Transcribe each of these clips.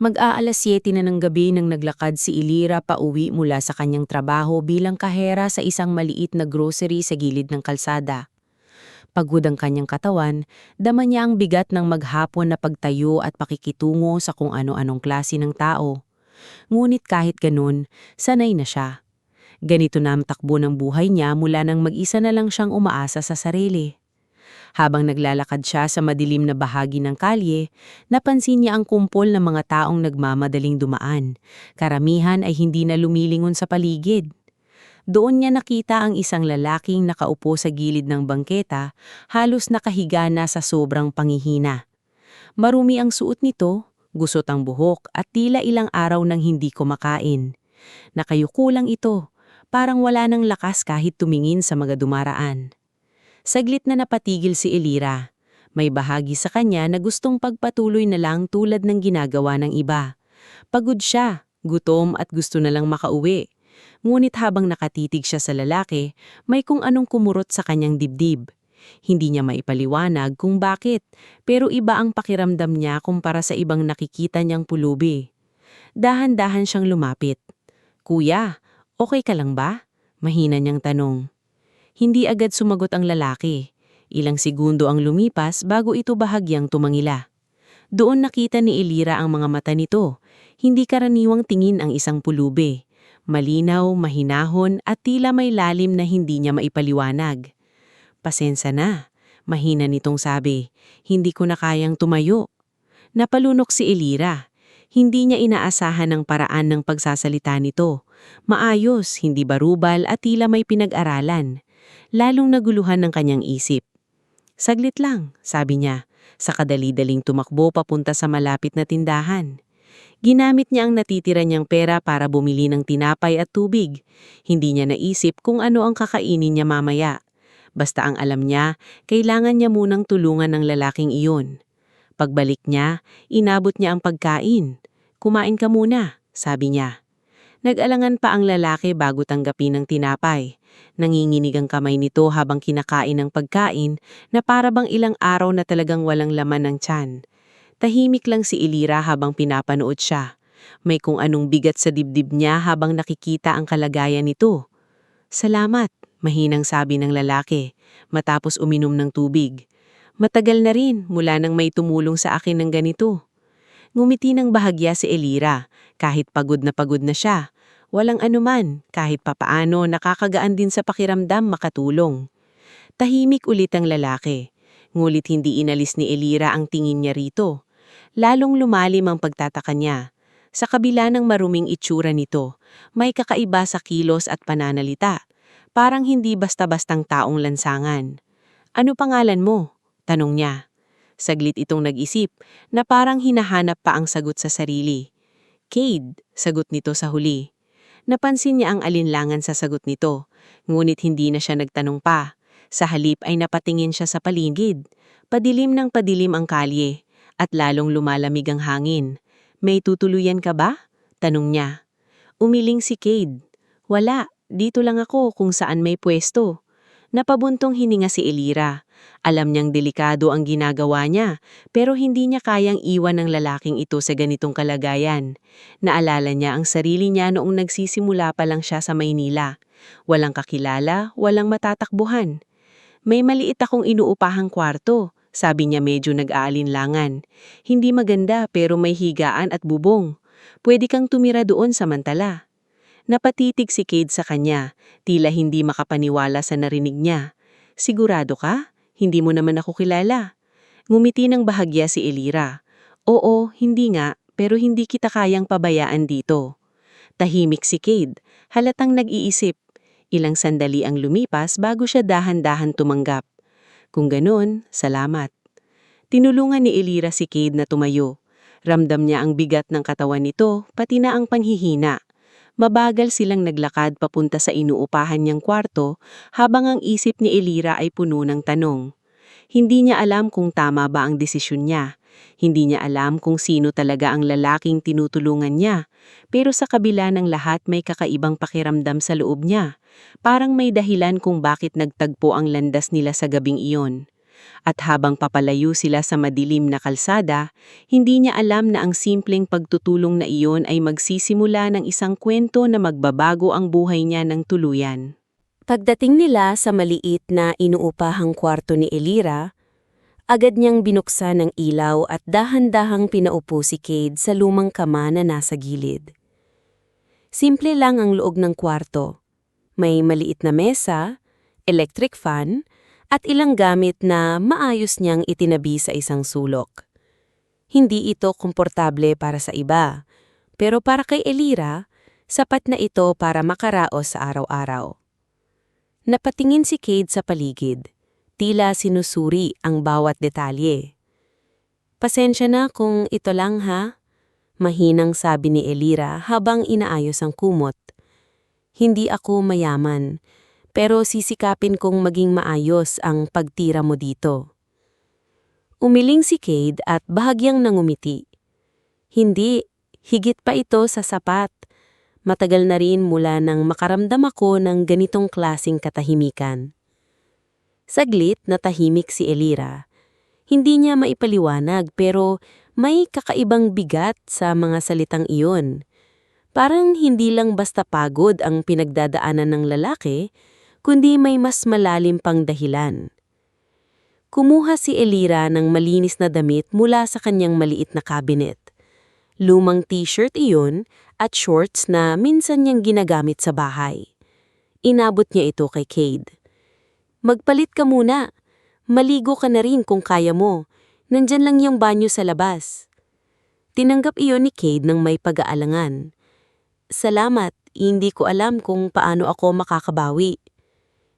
Mag-aalas 7 na ng gabi nang naglakad si Ilira pauwi mula sa kanyang trabaho bilang kahera sa isang maliit na grocery sa gilid ng kalsada. Pagod ang kanyang katawan, dama niya ang bigat ng maghapon na pagtayo at pakikitungo sa kung ano-anong klase ng tao. Ngunit kahit ganun, sanay na siya. Ganito na ang takbo ng buhay niya mula nang mag-isa na lang siyang umaasa sa sarili. Habang naglalakad siya sa madilim na bahagi ng kalye, napansin niya ang kumpol ng mga taong nagmamadaling dumaan. Karamihan ay hindi na lumilingon sa paligid. Doon niya nakita ang isang lalaking nakaupo sa gilid ng bangketa, halos nakahiga na sa sobrang panghihina. Marumi ang suot nito, gusot ang buhok at tila ilang araw nang hindi kumakain. Nakayuko lang ito, parang wala ng lakas kahit tumingin sa mga dumaraan. Saglit na napatigil si Elira. May bahagi sa kanya na gustong pagpatuloy na lang tulad ng ginagawa ng iba. Pagod siya, gutom at gusto na lang makauwi. Ngunit habang nakatitig siya sa lalaki, may kung anong kumurot sa kanyang dibdib. Hindi niya maipaliwanag kung bakit, pero iba ang pakiramdam niya kumpara sa ibang nakikita niyang pulubi. Dahan-dahan siyang lumapit. "Kuya, okay ka lang ba?" Mahina niyang tanong. Hindi agad sumagot ang lalaki. Ilang segundo ang lumipas bago ito bahagyang tumangila. Doon nakita ni Elira ang mga mata nito. Hindi karaniwang tingin ang isang pulubi. Malinaw, mahinahon at tila may lalim na hindi niya maipaliwanag. "Pasensya na," mahina nitong sabi. "Hindi ko na kayang tumayo." Napalunok si Elira. Hindi niya inaasahan ang paraan ng pagsasalita nito. Maayos, hindi barubal at tila may pinag-aralan. Lalong naguluhan ng kanyang isip. "Saglit lang," sabi niya, sa kadali-daling tumakbo papunta sa malapit na tindahan. Ginamit niya ang natitira niyang pera para bumili ng tinapay at tubig. Hindi niya naisip kung ano ang kakainin niya mamaya. Basta ang alam niya, kailangan niya munang tulungan ng lalaking iyon. Pagbalik niya, inabot niya ang pagkain. "Kumain ka muna," sabi niya. Nag-alangan pa ang lalaki bago tanggapin ng tinapay. Nanginginig ang kamay nito habang kinakain ng pagkain na para bang ilang araw na talagang walang laman ng tiyan. Tahimik lang si Elira habang pinapanood siya. May kung anong bigat sa dibdib niya habang nakikita ang kalagayan nito. "Salamat," mahinang sabi ng lalaki, matapos uminom ng tubig. "Matagal na rin mula nang may tumulong sa akin ng ganito." Ngumiti ng bahagya si Elira, kahit pagod na siya. Walang anuman, kahit papaano nakakagaan din sa pakiramdam makatulong. Tahimik ulit ang lalaki. Ngulit hindi inalis ni Elira ang tingin niya rito. Lalong lumalim ang pagtataka niya. Sa kabila ng maruming itsura nito, may kakaiba sa kilos at pananalita. Parang hindi basta-bastang taong lansangan. "Ano pangalan mo?" tanong niya. Saglit itong nag-isip na parang hinahanap pa ang sagot sa sarili. "Cade," sagot nito sa huli. Napansin niya ang alinlangan sa sagot nito, ngunit hindi na siya nagtanong pa. Sa halip ay napatingin siya sa paligid. Padilim ng padilim ang kalye, at lalong lumalamig ang hangin. "May tutuluyan ka ba?" tanong niya. Umiling si Cade. "Wala, dito lang ako kung saan may pwesto." Napabuntong hininga si Elira. Alam niyang delikado ang ginagawa niya, pero hindi niya kayang iwan ng lalaking ito sa ganitong kalagayan. Naalala niya ang sarili niya noong nagsisimula pa lang siya sa Maynila. Walang kakilala, walang matatakbuhan. "May maliit akong inuupahang kwarto," sabi niya medyo nag-aalinlangan. "Hindi maganda pero may higaan at bubong. Pwede kang tumira doon samantala." Napatitig si Cade sa kanya, tila hindi makapaniwala sa narinig niya. "Sigurado ka? Hindi mo naman ako kilala." Ngumiti ng bahagya si Elira. "Oo, hindi nga, pero hindi kita kayang pabayaan dito." Tahimik si Cade, halatang nag-iisip. Ilang sandali ang lumipas bago siya dahan-dahan tumanggap. "Kung ganun, salamat." Tinulungan ni Elira si Cade na tumayo. Ramdam niya ang bigat ng katawan nito, pati na ang panghihina. Mabagal silang naglakad papunta sa inuupahan niyang kwarto habang ang isip ni Elira ay puno ng tanong. Hindi niya alam kung tama ba ang desisyon niya. Hindi niya alam kung sino talaga ang lalaking tinutulungan niya. Pero sa kabila ng lahat may kakaibang pakiramdam sa loob niya. Parang may dahilan kung bakit nagtagpo ang landas nila sa gabing iyon. At habang papalayo sila sa madilim na kalsada, hindi niya alam na ang simpleng pagtutulong na iyon ay magsisimula ng isang kwento na magbabago ang buhay niya ng tuluyan. Pagdating nila sa maliit na inuupahang kwarto ni Elira, agad niyang binuksan ang ilaw at dahan-dahang pinaupo si Cade sa lumang kama na nasa gilid. Simple lang ang loob ng kwarto. May maliit na mesa, electric fan, at ilang gamit na maayos niyang itinabi sa isang sulok. Hindi ito komportable para sa iba, pero para kay Elira, sapat na ito para makaraos sa araw-araw. Napatingin si Cade sa paligid, tila sinusuri ang bawat detalye. "Pasensya na kung ito lang ha," mahinang sabi ni Elira habang inaayos ang kumot. "Hindi ako mayaman, pero sisikapin kong maging maayos ang pagtira mo dito." Umiling si Cade at bahagyang nangumiti. "Hindi, higit pa ito sa sapat. Matagal na rin mula nang makaramdam ako ng ganitong klasing katahimikan." Saglit natahimik si Elira. Hindi niya maipaliwanag pero may kakaibang bigat sa mga salitang iyon. Parang hindi lang basta pagod ang pinagdadaanan ng lalaki, kundi may mas malalim pang dahilan. Kumuha si Elira ng malinis na damit mula sa kanyang maliit na cabinet. Lumang t-shirt iyon at shorts na minsan niyang ginagamit sa bahay. Inabot niya ito kay Cade. "Magpalit ka muna. Maligo ka na rin kung kaya mo. Nandyan lang yung banyo sa labas." Tinanggap iyon ni Cade ng may pag-aalangan. "Salamat, hindi ko alam kung paano ako makakabawi."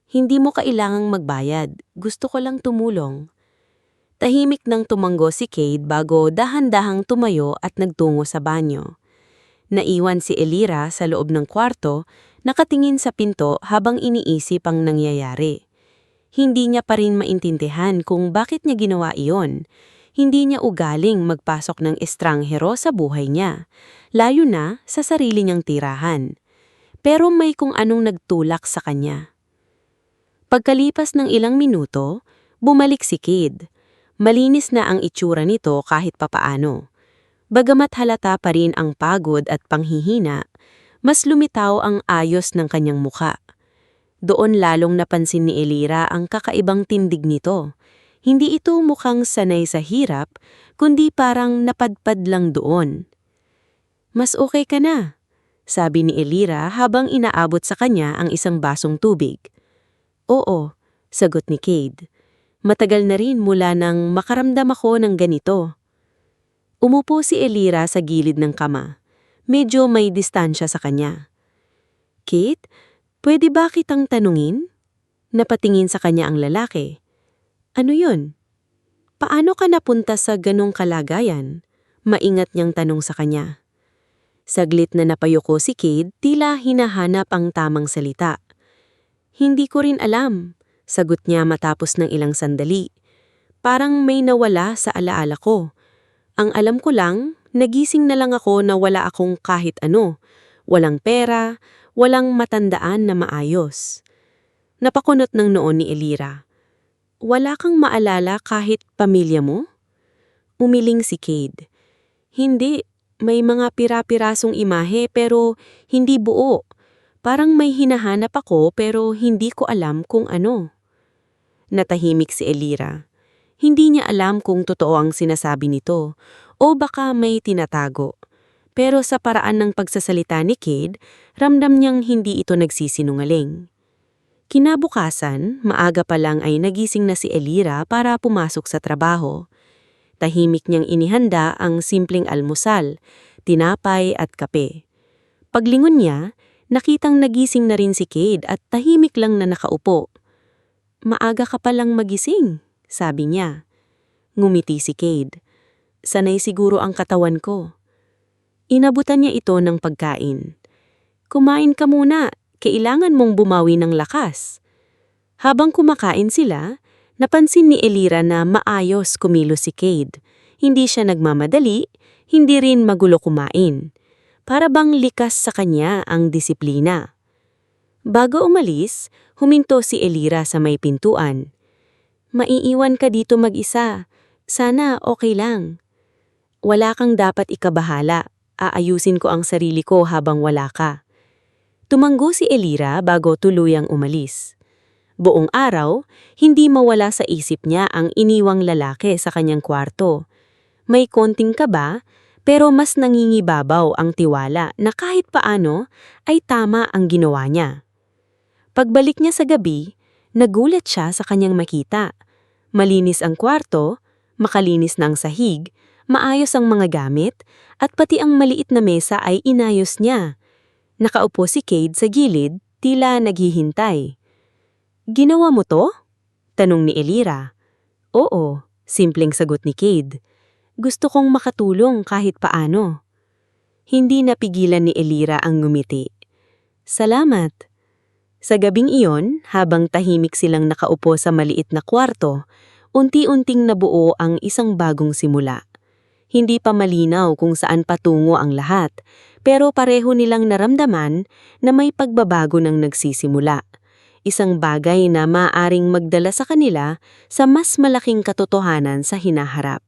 "Hindi mo kailangang magbayad. Gusto ko lang tumulong." Tahimik nang tumanggo si Cade bago dahan-dahang tumayo at nagtungo sa banyo. Naiwan si Elira sa loob ng kwarto, nakatingin sa pinto habang iniisip ang nangyayari. Hindi niya pa rin maintindihan kung bakit niya ginawa iyon. Hindi niya ugaling magpasok ng estranghero sa buhay niya, layo na sa sarili niyang tirahan. Pero may kung anong nagtulak sa kanya. Pagkalipas ng ilang minuto, bumalik si Cade. Malinis na ang itsura nito kahit papaano. Bagamat halata pa rin ang pagod at panghihina, mas lumitaw ang ayos ng kanyang muka. Doon lalong napansin ni Elira ang kakaibang tindig nito. Hindi ito mukhang sanay sa hirap, kundi parang napadpad lang doon. "Mas okay ka na," sabi ni Elira habang inaabot sa kanya ang isang basong tubig. "Oo," sagot ni Cade. "Matagal na rin mula nang makaramdam ako ng ganito." Umupo si Elira sa gilid ng kama. Medyo may distansya sa kanya. "Cade, pwede ba kitang tanungin?" Napatingin sa kanya ang lalaki. "Ano yun? Paano ka napunta sa ganong kalagayan?" Maingat niyang tanong sa kanya. Saglit na napayuko si Cade, tila hinahanap ang tamang salita. "Hindi ko rin alam," sagot niya matapos ng ilang sandali. "Parang may nawala sa alaala ko. Ang alam ko lang, nagising na lang ako na wala akong kahit ano. Walang pera, walang matandaan na maayos." Napakunot ng noon ni Elira. "Wala kang maalala kahit pamilya mo?" Umiling si Cade. "Hindi, may mga pira-pirasong imahe pero hindi buo. Parang may hinahanap ako pero hindi ko alam kung ano." Natahimik si Elira. Hindi niya alam kung totoo ang sinasabi nito o baka may tinatago. Pero sa paraan ng pagsasalita ni Cade, ramdam niyang hindi ito nagsisinungaling. Kinabukasan, maaga pa lang ay nagising na si Elira para pumasok sa trabaho. Tahimik niyang inihanda ang simpleng almusal, tinapay at kape. Paglingon niya, nakitang nagising na rin si Cade at tahimik lang na nakaupo. "Maaga ka palang magising," sabi niya. Ngumiti si Cade. "Sanay siguro ang katawan ko." Inabutan niya ito ng pagkain. "Kumain ka muna, kailangan mong bumawi ng lakas." Habang kumakain sila, napansin ni Elira na maayos kumilos si Cade. Hindi siya nagmamadali, hindi rin magulo kumain. Para bang likas sa kanya ang disiplina. Bago umalis, huminto si Elira sa may pintuan. Maiiwan ka dito mag-isa. Sana okay lang. Wala kang dapat ikabahala. Aayusin ko ang sarili ko habang wala ka. Tumanggo si Elira bago tuluyang umalis. Buong araw, hindi mawala sa isip niya ang iniwang lalaki sa kanyang kwarto. May konting kaba, pero mas nangingibabaw ang tiwala na kahit paano ay tama ang ginawa niya. Pagbalik niya sa gabi, nagulat siya sa kanyang makita. Malinis ang kwarto, makalinis na ang sahig, maayos ang mga gamit, at pati ang maliit na mesa ay inayos niya. Nakaupo si Cade sa gilid, tila naghihintay. "Ginawa mo to?" tanong ni Elira. "Oo," simpleng sagot ni Cade. "Gusto kong makatulong kahit paano." Hindi napigilan ni Elira ang ngumiti. "Salamat." Sa gabing iyon, habang tahimik silang nakaupo sa maliit na kwarto, unti-unting nabuo ang isang bagong simula. Hindi pa malinaw kung saan patungo ang lahat, pero pareho nilang naramdaman na may pagbabago ng nagsisimula. Isang bagay na maaaring magdala sa kanila sa mas malaking katotohanan sa hinaharap.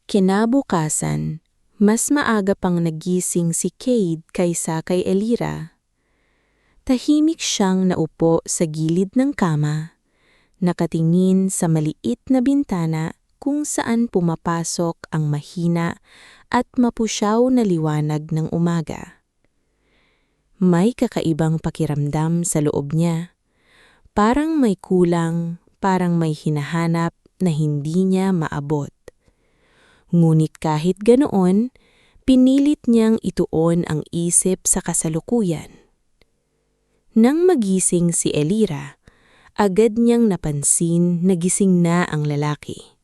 Kinabukasan, mas maaga pang nagising si Cade kaysa kay Elira. Tahimik siyang naupo sa gilid ng kama, nakatingin sa maliit na bintana kung saan pumapasok ang mahina at mapusyaw na liwanag ng umaga. May kakaibang pakiramdam sa loob niya. Parang may kulang, parang may hinahanap na hindi niya maabot. Ngunit kahit ganoon, pinilit niyang ituon ang isip sa kasalukuyan. Nang magising si Elira, agad niyang napansin na gising na ang lalaki.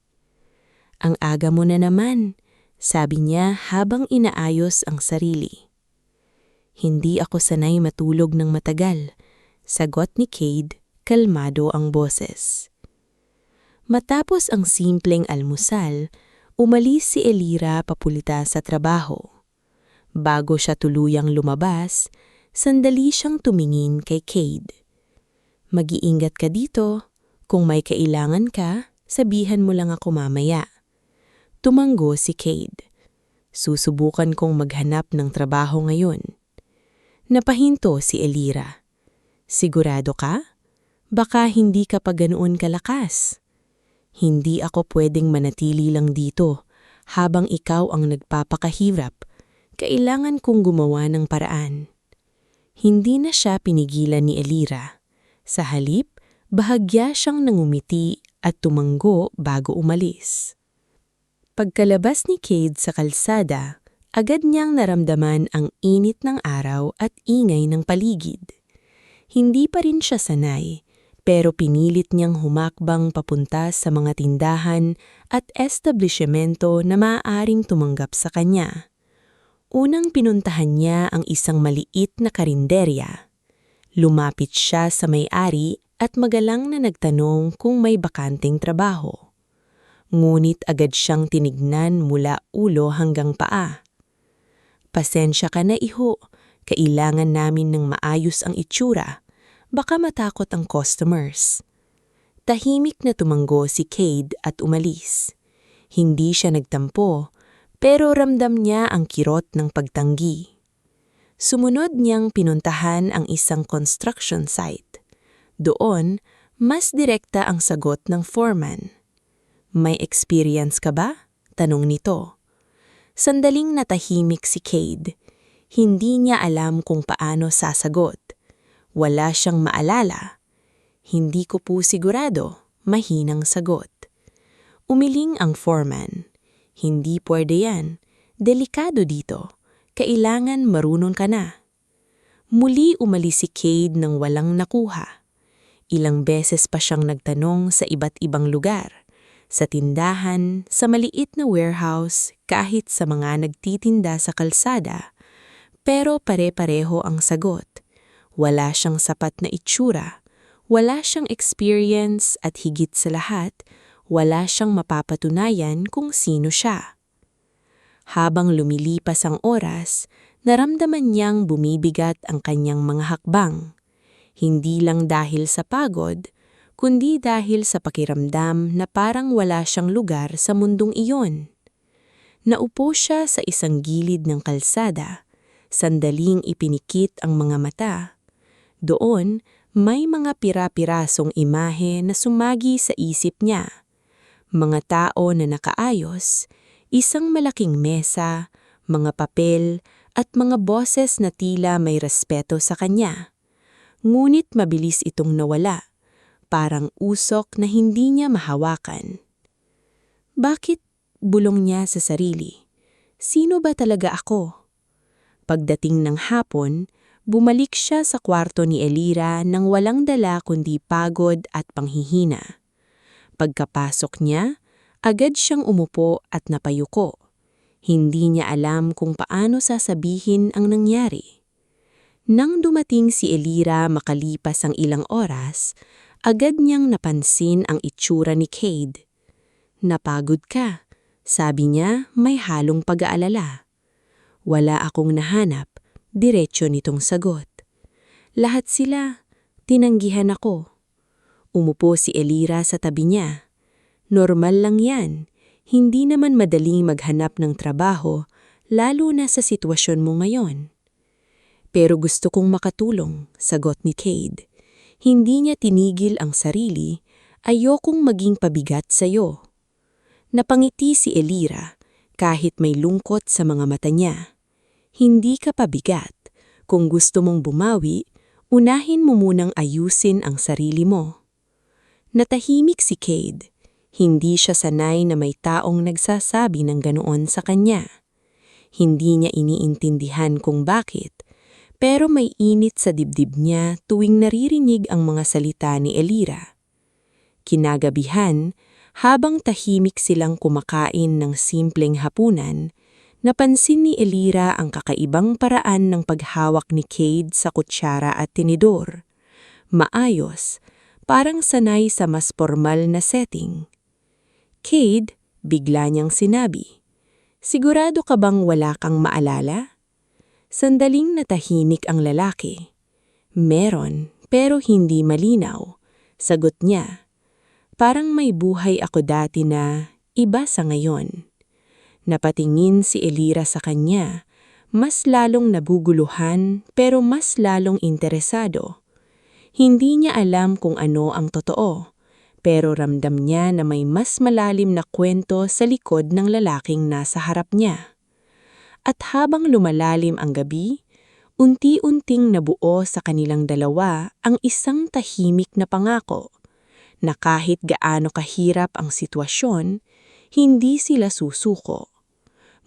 "Ang aga mo na naman," sabi niya habang inaayos ang sarili. "Hindi ako sanay matulog ng matagal," sagot ni Cade, kalmado ang boses. Matapos ang simpleng almusal, umalis si Elira papulita sa trabaho. Bago siya tuluyang lumabas, sandali siyang tumingin kay Cade. "Mag-iingat ka dito. Kung may kailangan ka, sabihan mo lang ako mamaya." Tumanggo si Cade. "Susubukan kong maghanap ng trabaho ngayon." Napahinto si Elira. "Sigurado ka? Baka hindi ka pa ganoon kalakas." "Hindi ako pwedeng manatili lang dito habang ikaw ang nagpapakahirap. Kailangan kong gumawa ng paraan." Hindi na siya pinigilan ni Elira. Sa halip, bahagya siyang nangumiti at tumanggo bago umalis. Pagkalabas ni Cade sa kalsada, agad niyang naramdaman ang init ng araw at ingay ng paligid. Hindi pa rin siya sanay, pero pinilit niyang humakbang papunta sa mga tindahan at establishmento na maaaring tumanggap sa kanya. Unang pinuntahan niya ang isang maliit na karinderya. Lumapit siya sa may-ari at magalang na nagtanong kung may bakanteng trabaho. Ngunit agad siyang tinignan mula ulo hanggang paa. "Pasensya ka na, iho. Kailangan namin ng maayos ang itsura. Baka matakot ang customers." Tahimik na tumanggo si Cade at umalis. Hindi siya nagtampo, pero ramdam niya ang kirot ng pagtanggi. Sumunod niyang pinuntahan ang isang construction site. Doon, mas direkta ang sagot ng foreman. "May experience ka ba?" tanong nito. Sandaling natahimik si Cade. Hindi niya alam kung paano sasagot. Wala siyang maalala. "Hindi ko po sigurado," mahinang sagot. Umiling ang foreman. "Hindi pwede yan. Delikado dito. Kailangan marunong ka na." Muli umalis si Cade nang walang nakuha. Ilang beses pa siyang nagtanong sa iba't ibang lugar. Sa tindahan, sa maliit na warehouse, kahit sa mga nagtitinda sa kalsada. Pero pare-pareho ang sagot. Wala siyang sapat na itsura, wala siyang experience at higit sa lahat, wala siyang mapapatunayan kung sino siya. Habang lumilipas ang oras, naramdaman niyang bumibigat ang kanyang mga hakbang. Hindi lang dahil sa pagod, kundi dahil sa pakiramdam na parang wala siyang lugar sa mundong iyon. Naupo siya sa isang gilid ng kalsada, sandaling ipinikit ang mga mata. Doon, may mga pira-pirasong imahe na sumagi sa isip niya. Mga tao na nakaayos, isang malaking mesa, mga papel, at mga boses na tila may respeto sa kanya. Ngunit mabilis itong nawala, parang usok na hindi niya mahawakan. Bakit? Bulong niya sa sarili. Sino ba talaga ako? Pagdating ng hapon, bumalik siya sa kwarto ni Elira nang walang dala kundi pagod at panghihina. Pagkapasok niya, agad siyang umupo at napayuko. Hindi niya alam kung paano sasabihin ang nangyari. Nang dumating si Elira makalipas ang ilang oras, agad niyang napansin ang itsura ni Cade. Napagod ka, sabi niya may halong pag-aalala. Wala akong nahanap, diretsyo nitong sagot. Lahat sila, tinanggihan ako. Umupo si Elira sa tabi niya. Normal lang yan, hindi naman madaling maghanap ng trabaho, lalo na sa sitwasyon mo ngayon. Pero gusto kong makatulong, sagot ni Cade. Hindi niya tinigil ang sarili, ayokong maging pabigat sa'yo. Napangiti si Elira, kahit may lungkot sa mga mata niya. Hindi ka pabigat. Kung gusto mong bumawi, unahin mo munang ayusin ang sarili mo. Natahimik si Cade. Hindi siya sanay na may taong nagsasabi ng ganoon sa kanya. Hindi niya iniintindihan kung bakit, pero may init sa dibdib niya tuwing naririnig ang mga salita ni Elira. Kinagabihan, habang tahimik silang kumakain ng simpleng hapunan, napansin ni Elira ang kakaibang paraan ng paghawak ni Cade sa kutsara at tinidor. Maayos, parang sanay sa mas formal na setting. Cade, bigla niyang sinabi, "Sigurado ka bang wala kang maalala?" Sandaling natahimik ang lalaki. "Meron, pero hindi malinaw," sagot niya. "Parang may buhay ako dati na iba sa ngayon." Napatingin si Elira sa kanya, mas lalong naguguluhan pero mas lalong interesado. Hindi niya alam kung ano ang totoo, pero ramdam niya na may mas malalim na kwento sa likod ng lalaking nasa harap niya. At habang lumalalim ang gabi, unti-unting nabuo sa kanilang dalawa ang isang tahimik na pangako, na kahit gaano kahirap ang sitwasyon, hindi sila susuko.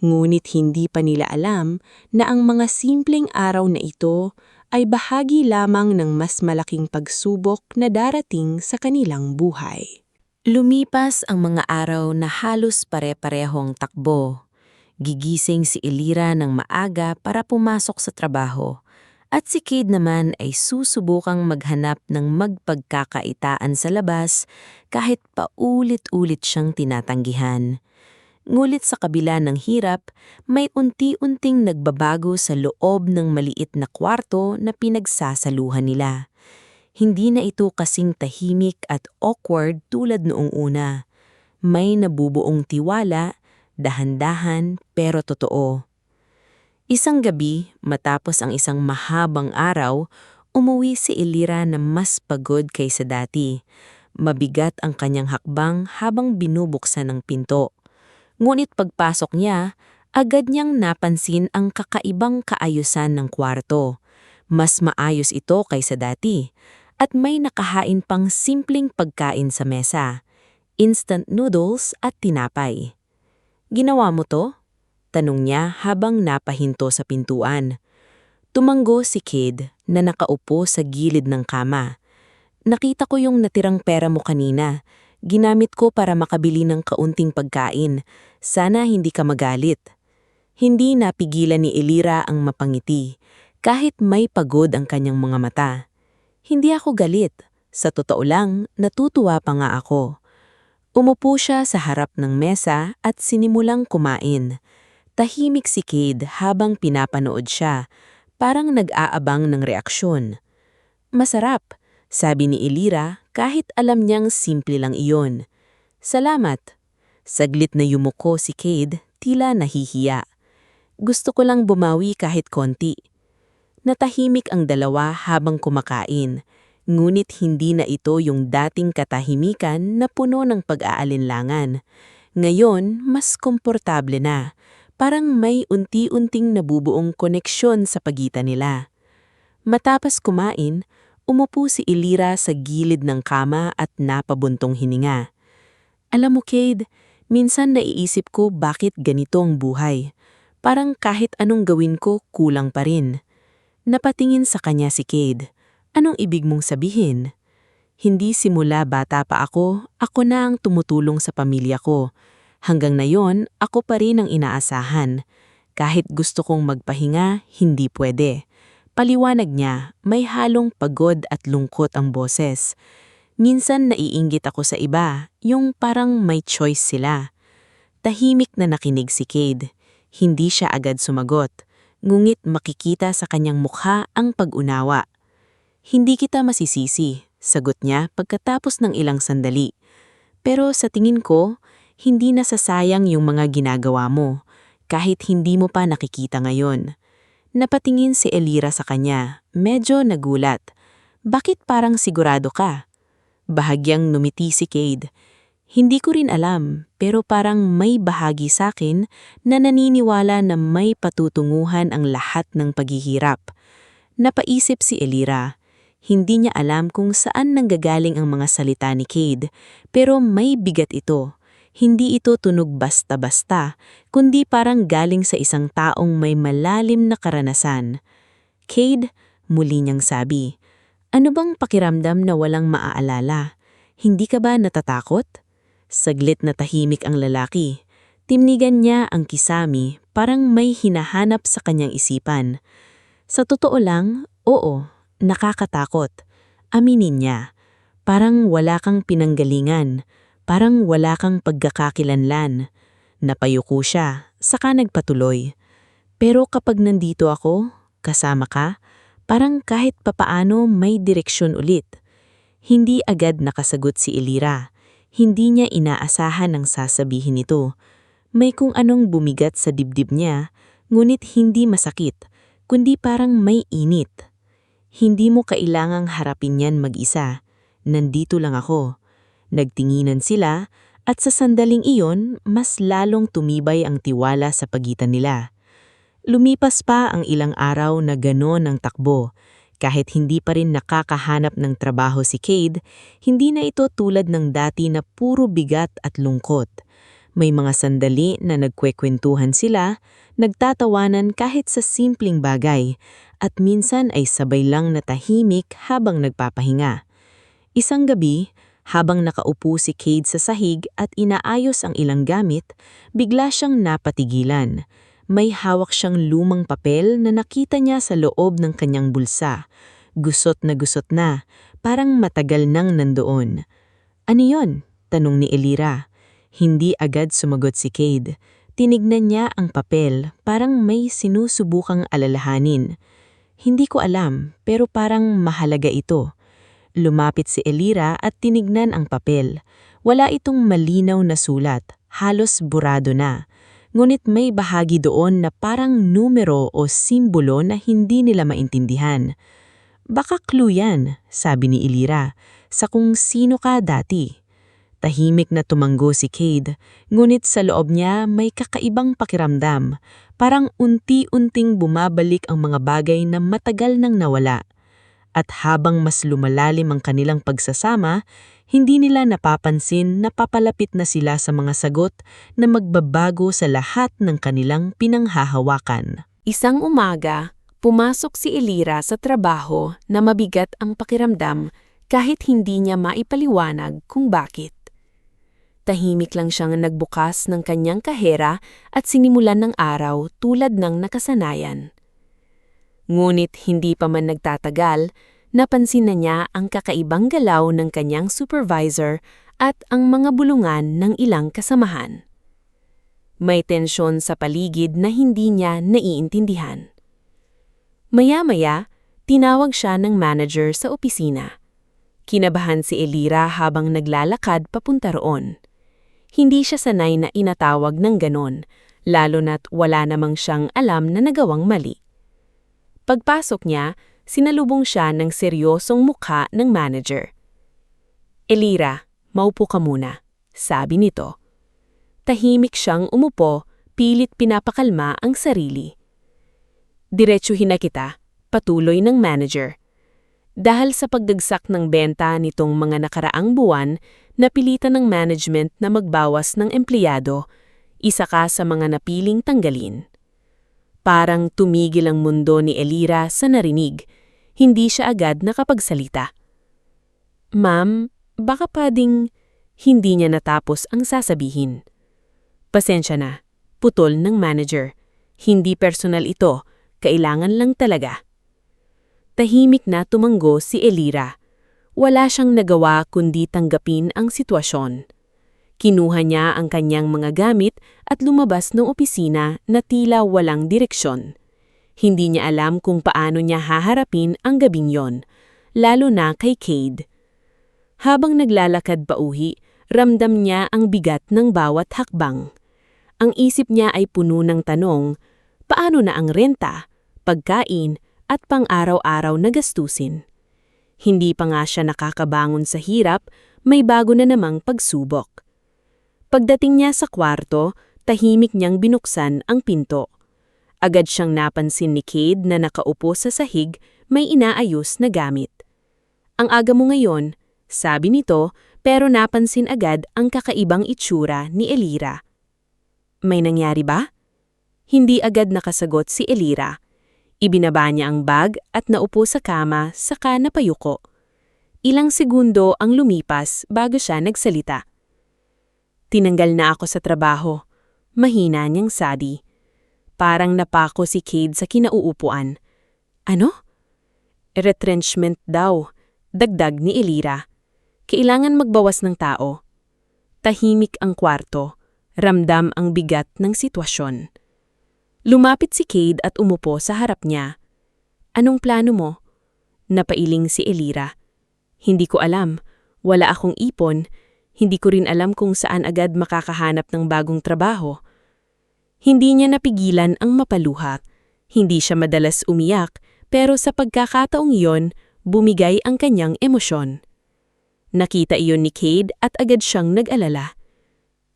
Ngunit hindi pa nila alam na ang mga simpleng araw na ito ay bahagi lamang ng mas malaking pagsubok na darating sa kanilang buhay. Lumipas ang mga araw na halos pare-parehong takbo. Gigising si Elira ng maaga para pumasok sa trabaho, at si Cade naman ay susubukang maghanap ng magpagkakaitaan sa labas kahit paulit-ulit siyang tinatanggihan. Ngulit sa kabila ng hirap, may unti-unting nagbabago sa loob ng maliit na kwarto na pinagsasaluhan nila. Hindi na ito kasing tahimik at awkward tulad noong una. May nabubuong tiwala, dahan-dahan pero totoo. Isang gabi, matapos ang isang mahabang araw, umuwi si Elira na mas pagod kaysa dati. Mabigat ang kanyang hakbang habang binubuksan ang pinto. Ngunit pagpasok niya, agad niyang napansin ang kakaibang kaayusan ng kwarto. Mas maayos ito kaysa dati, at may nakahain pang simpleng pagkain sa mesa. Instant noodles at tinapay. "Ginawa mo to?" tanong niya habang napahinto sa pintuan. Tumanggo si Cade na nakaupo sa gilid ng kama. "Nakita ko yung natirang pera mo kanina. Ginamit ko para makabili ng kaunting pagkain. Sana hindi ka magalit." Hindi napigilan ni Elira ang mapangiti, kahit may pagod ang kanyang mga mata. "Hindi ako galit. Sa totoo lang, natutuwa pa nga ako." Umupo siya sa harap ng mesa at sinimulang kumain. Tahimik si Cade habang pinapanood siya, parang nag-aabang ng reaksyon. "Masarap," sabi ni Elira kahit alam niyang simple lang iyon. Salamat. Saglit na yumuko si Cade, tila nahihiya. Gusto ko lang bumawi kahit konti. Natahimik ang dalawa habang kumakain, ngunit hindi na ito yung dating katahimikan na puno ng pag-aalinlangan. Ngayon, mas komportable na. Parang may unti-unting nabubuong koneksyon sa pagitan nila. Matapos kumain, umupo si Elira sa gilid ng kama at napabuntong hininga. Alam mo, Cade, minsan naiisip ko bakit ganito ang buhay. Parang kahit anong gawin ko, kulang pa rin. Napatingin sa kanya si Cade. Anong ibig mong sabihin? Hindi simula bata pa ako na ang tumutulong sa pamilya ko. Hanggang ngayon, ako pa rin ang inaasahan. Kahit gusto kong magpahinga, hindi pwede. Paliwanag niya, may halong pagod at lungkot ang boses. Minsan naiinggit ako sa iba, yung parang may choice sila. Tahimik na nakinig si Cade. Hindi siya agad sumagot. Ngunit makikita sa kanyang mukha ang pag-unawa. Hindi kita masisisi, sagot niya pagkatapos ng ilang sandali. Pero sa tingin ko, hindi nasasayang yung mga ginagawa mo, kahit hindi mo pa nakikita ngayon. Napatingin si Elira sa kanya, medyo nagulat. Bakit parang sigurado ka? Bahagyang numiti si Cade. Hindi ko rin alam, pero parang may bahagi sa akin na naniniwala na may patutunguhan ang lahat ng paghihirap. Napaisip si Elira. Hindi niya alam kung saan nanggagaling ang mga salita ni Cade, pero may bigat ito. Hindi ito tunog basta-basta, kundi parang galing sa isang taong may malalim na karanasan. Cade, muli niyang sabi, ano bang pakiramdam na walang maaalala? Hindi ka ba natatakot? Saglit na tahimik ang lalaki. Timnigan niya ang kisami, parang may hinahanap sa kanyang isipan. Sa totoo lang, oo, nakakatakot. Aminin niya. Parang wala kang pinanggalingan. Parang wala kang pagkakakilanlan. Napayuko siya, saka nagpatuloy. Pero kapag nandito ako, kasama ka, parang kahit papaano may direksyon ulit. Hindi agad nakasagot si Elira. Hindi niya inaasahan ang sasabihin nito. May kung anong bumigat sa dibdib niya, ngunit hindi masakit, kundi parang may init. Hindi mo kailangang harapin yan mag-isa. Nandito lang ako. Nagtinginan sila at sa sandaling iyon, mas lalong tumibay ang tiwala sa pagitan nila. Lumipas pa ang ilang araw na ganon ang takbo. Kahit hindi pa rin nakakahanap ng trabaho si Cade, hindi na ito tulad ng dati na puro bigat at lungkot. May mga sandali na nagkwekwentuhan sila, nagtatawanan kahit sa simpleng bagay, at minsan ay sabay lang na tahimik habang nagpapahinga. Isang gabi, habang nakaupo si Cade sa sahig at inaayos ang ilang gamit, bigla siyang napatigilan. May hawak siyang lumang papel na nakita niya sa loob ng kanyang bulsa. Gusot na, parang matagal nang nandoon. Ano yon? Tanong ni Elira. Hindi agad sumagot si Cade. Tinignan niya ang papel, parang may sinusubukang alalahanin. Hindi ko alam, pero parang mahalaga ito. Lumapit si Elira at tinignan ang papel. Wala itong malinaw na sulat, halos burado na. Ngunit may bahagi doon na parang numero o simbolo na hindi nila maintindihan. Baka clue yan, sabi ni Elira, sa kung sino ka dati. Tahimik na tumanggo si Cade, ngunit sa loob niya may kakaibang pakiramdam. Parang unti-unting bumabalik ang mga bagay na matagal nang nawala. At habang mas lumalalim ang kanilang pagsasama, hindi nila napapansin na papalapit na sila sa mga sagot na magbabago sa lahat ng kanilang pinanghahawakan. Isang umaga, pumasok si Elira sa trabaho na mabigat ang pakiramdam kahit hindi niya maipaliwanag kung bakit. Tahimik lang siyang nagbukas ng kanyang kahera at sinimulan ng araw tulad ng nakasanayan. Ngunit hindi pa man nagtatagal, napansin na niya ang kakaibang galaw ng kanyang supervisor at ang mga bulungan ng ilang kasamahan. May tensyon sa paligid na hindi niya naiintindihan. Maya-maya, tinawag siya ng manager sa opisina. Kinabahan si Elira habang naglalakad papunta roon. Hindi siya sanay na inatawag ng ganon, lalo na't wala namang siyang alam na nagawang mali. Pagpasok niya, sinalubong siya ng seryosong mukha ng manager. "Elira, maupo ka muna," sabi nito. Tahimik siyang umupo, pilit pinapakalma ang sarili. "Diretsuhin na kita," patuloy ng manager. Dahil sa pagdagsak ng benta nitong mga nakaraang buwan, napilitan ng management na magbawas ng empleyado, isa ka sa mga napiling tanggalin. Parang tumigil ang mundo ni Elira sa narinig. Hindi siya agad nakapagsalita. "Ma'am, baka pwedeng..." Hindi niya natapos ang sasabihin. "Pasensya na," putol ng manager. "Hindi personal ito, kailangan lang talaga." Tahimik na tumanggo si Elira. Wala siyang nagawa kundi tanggapin ang sitwasyon. Kinuha niya ang kanyang mga gamit at lumabas ng opisina na tila walang direksyon. Hindi niya alam kung paano niya haharapin ang gabing yon, lalo na kay Cade. Habang naglalakad pauwi, ramdam niya ang bigat ng bawat hakbang. Ang isip niya ay puno ng tanong, paano na ang renta, pagkain, at pang-araw-araw na gastusin? Hindi pa nga siya nakakabangon sa hirap, may bago na namang pagsubok. Pagdating niya sa kwarto, tahimik niyang binuksan ang pinto. Agad siyang napansin ni Cade na nakaupo sa sahig, may inaayos na gamit. "Ang aga mo ngayon," sabi nito, pero napansin agad ang kakaibang itsura ni Elira. "May nangyari ba?" Hindi agad nakasagot si Elira. Ibinaba niya ang bag at naupo sa kama saka napayuko. Ilang segundo ang lumipas bago siya nagsalita. "Tinanggal na ako sa trabaho," mahina niyang sabi. Parang napako si Cade sa kinauupuan. "Ano?" "Retrenchment daw," dagdag ni Elira. "Kailangan magbawas ng tao." Tahimik ang kwarto, ramdam ang bigat ng sitwasyon. Lumapit si Cade at umupo sa harap niya. "Anong plano mo?" Napailing si Elira. "Hindi ko alam. Wala akong ipon. Hindi ko rin alam kung saan agad makakahanap ng bagong trabaho." Hindi niya napigilan ang mapaluha. Hindi siya madalas umiyak, pero sa pagkakataong iyon, bumigay ang kanyang emosyon. Nakita iyon ni Cade at agad siyang nag-alala.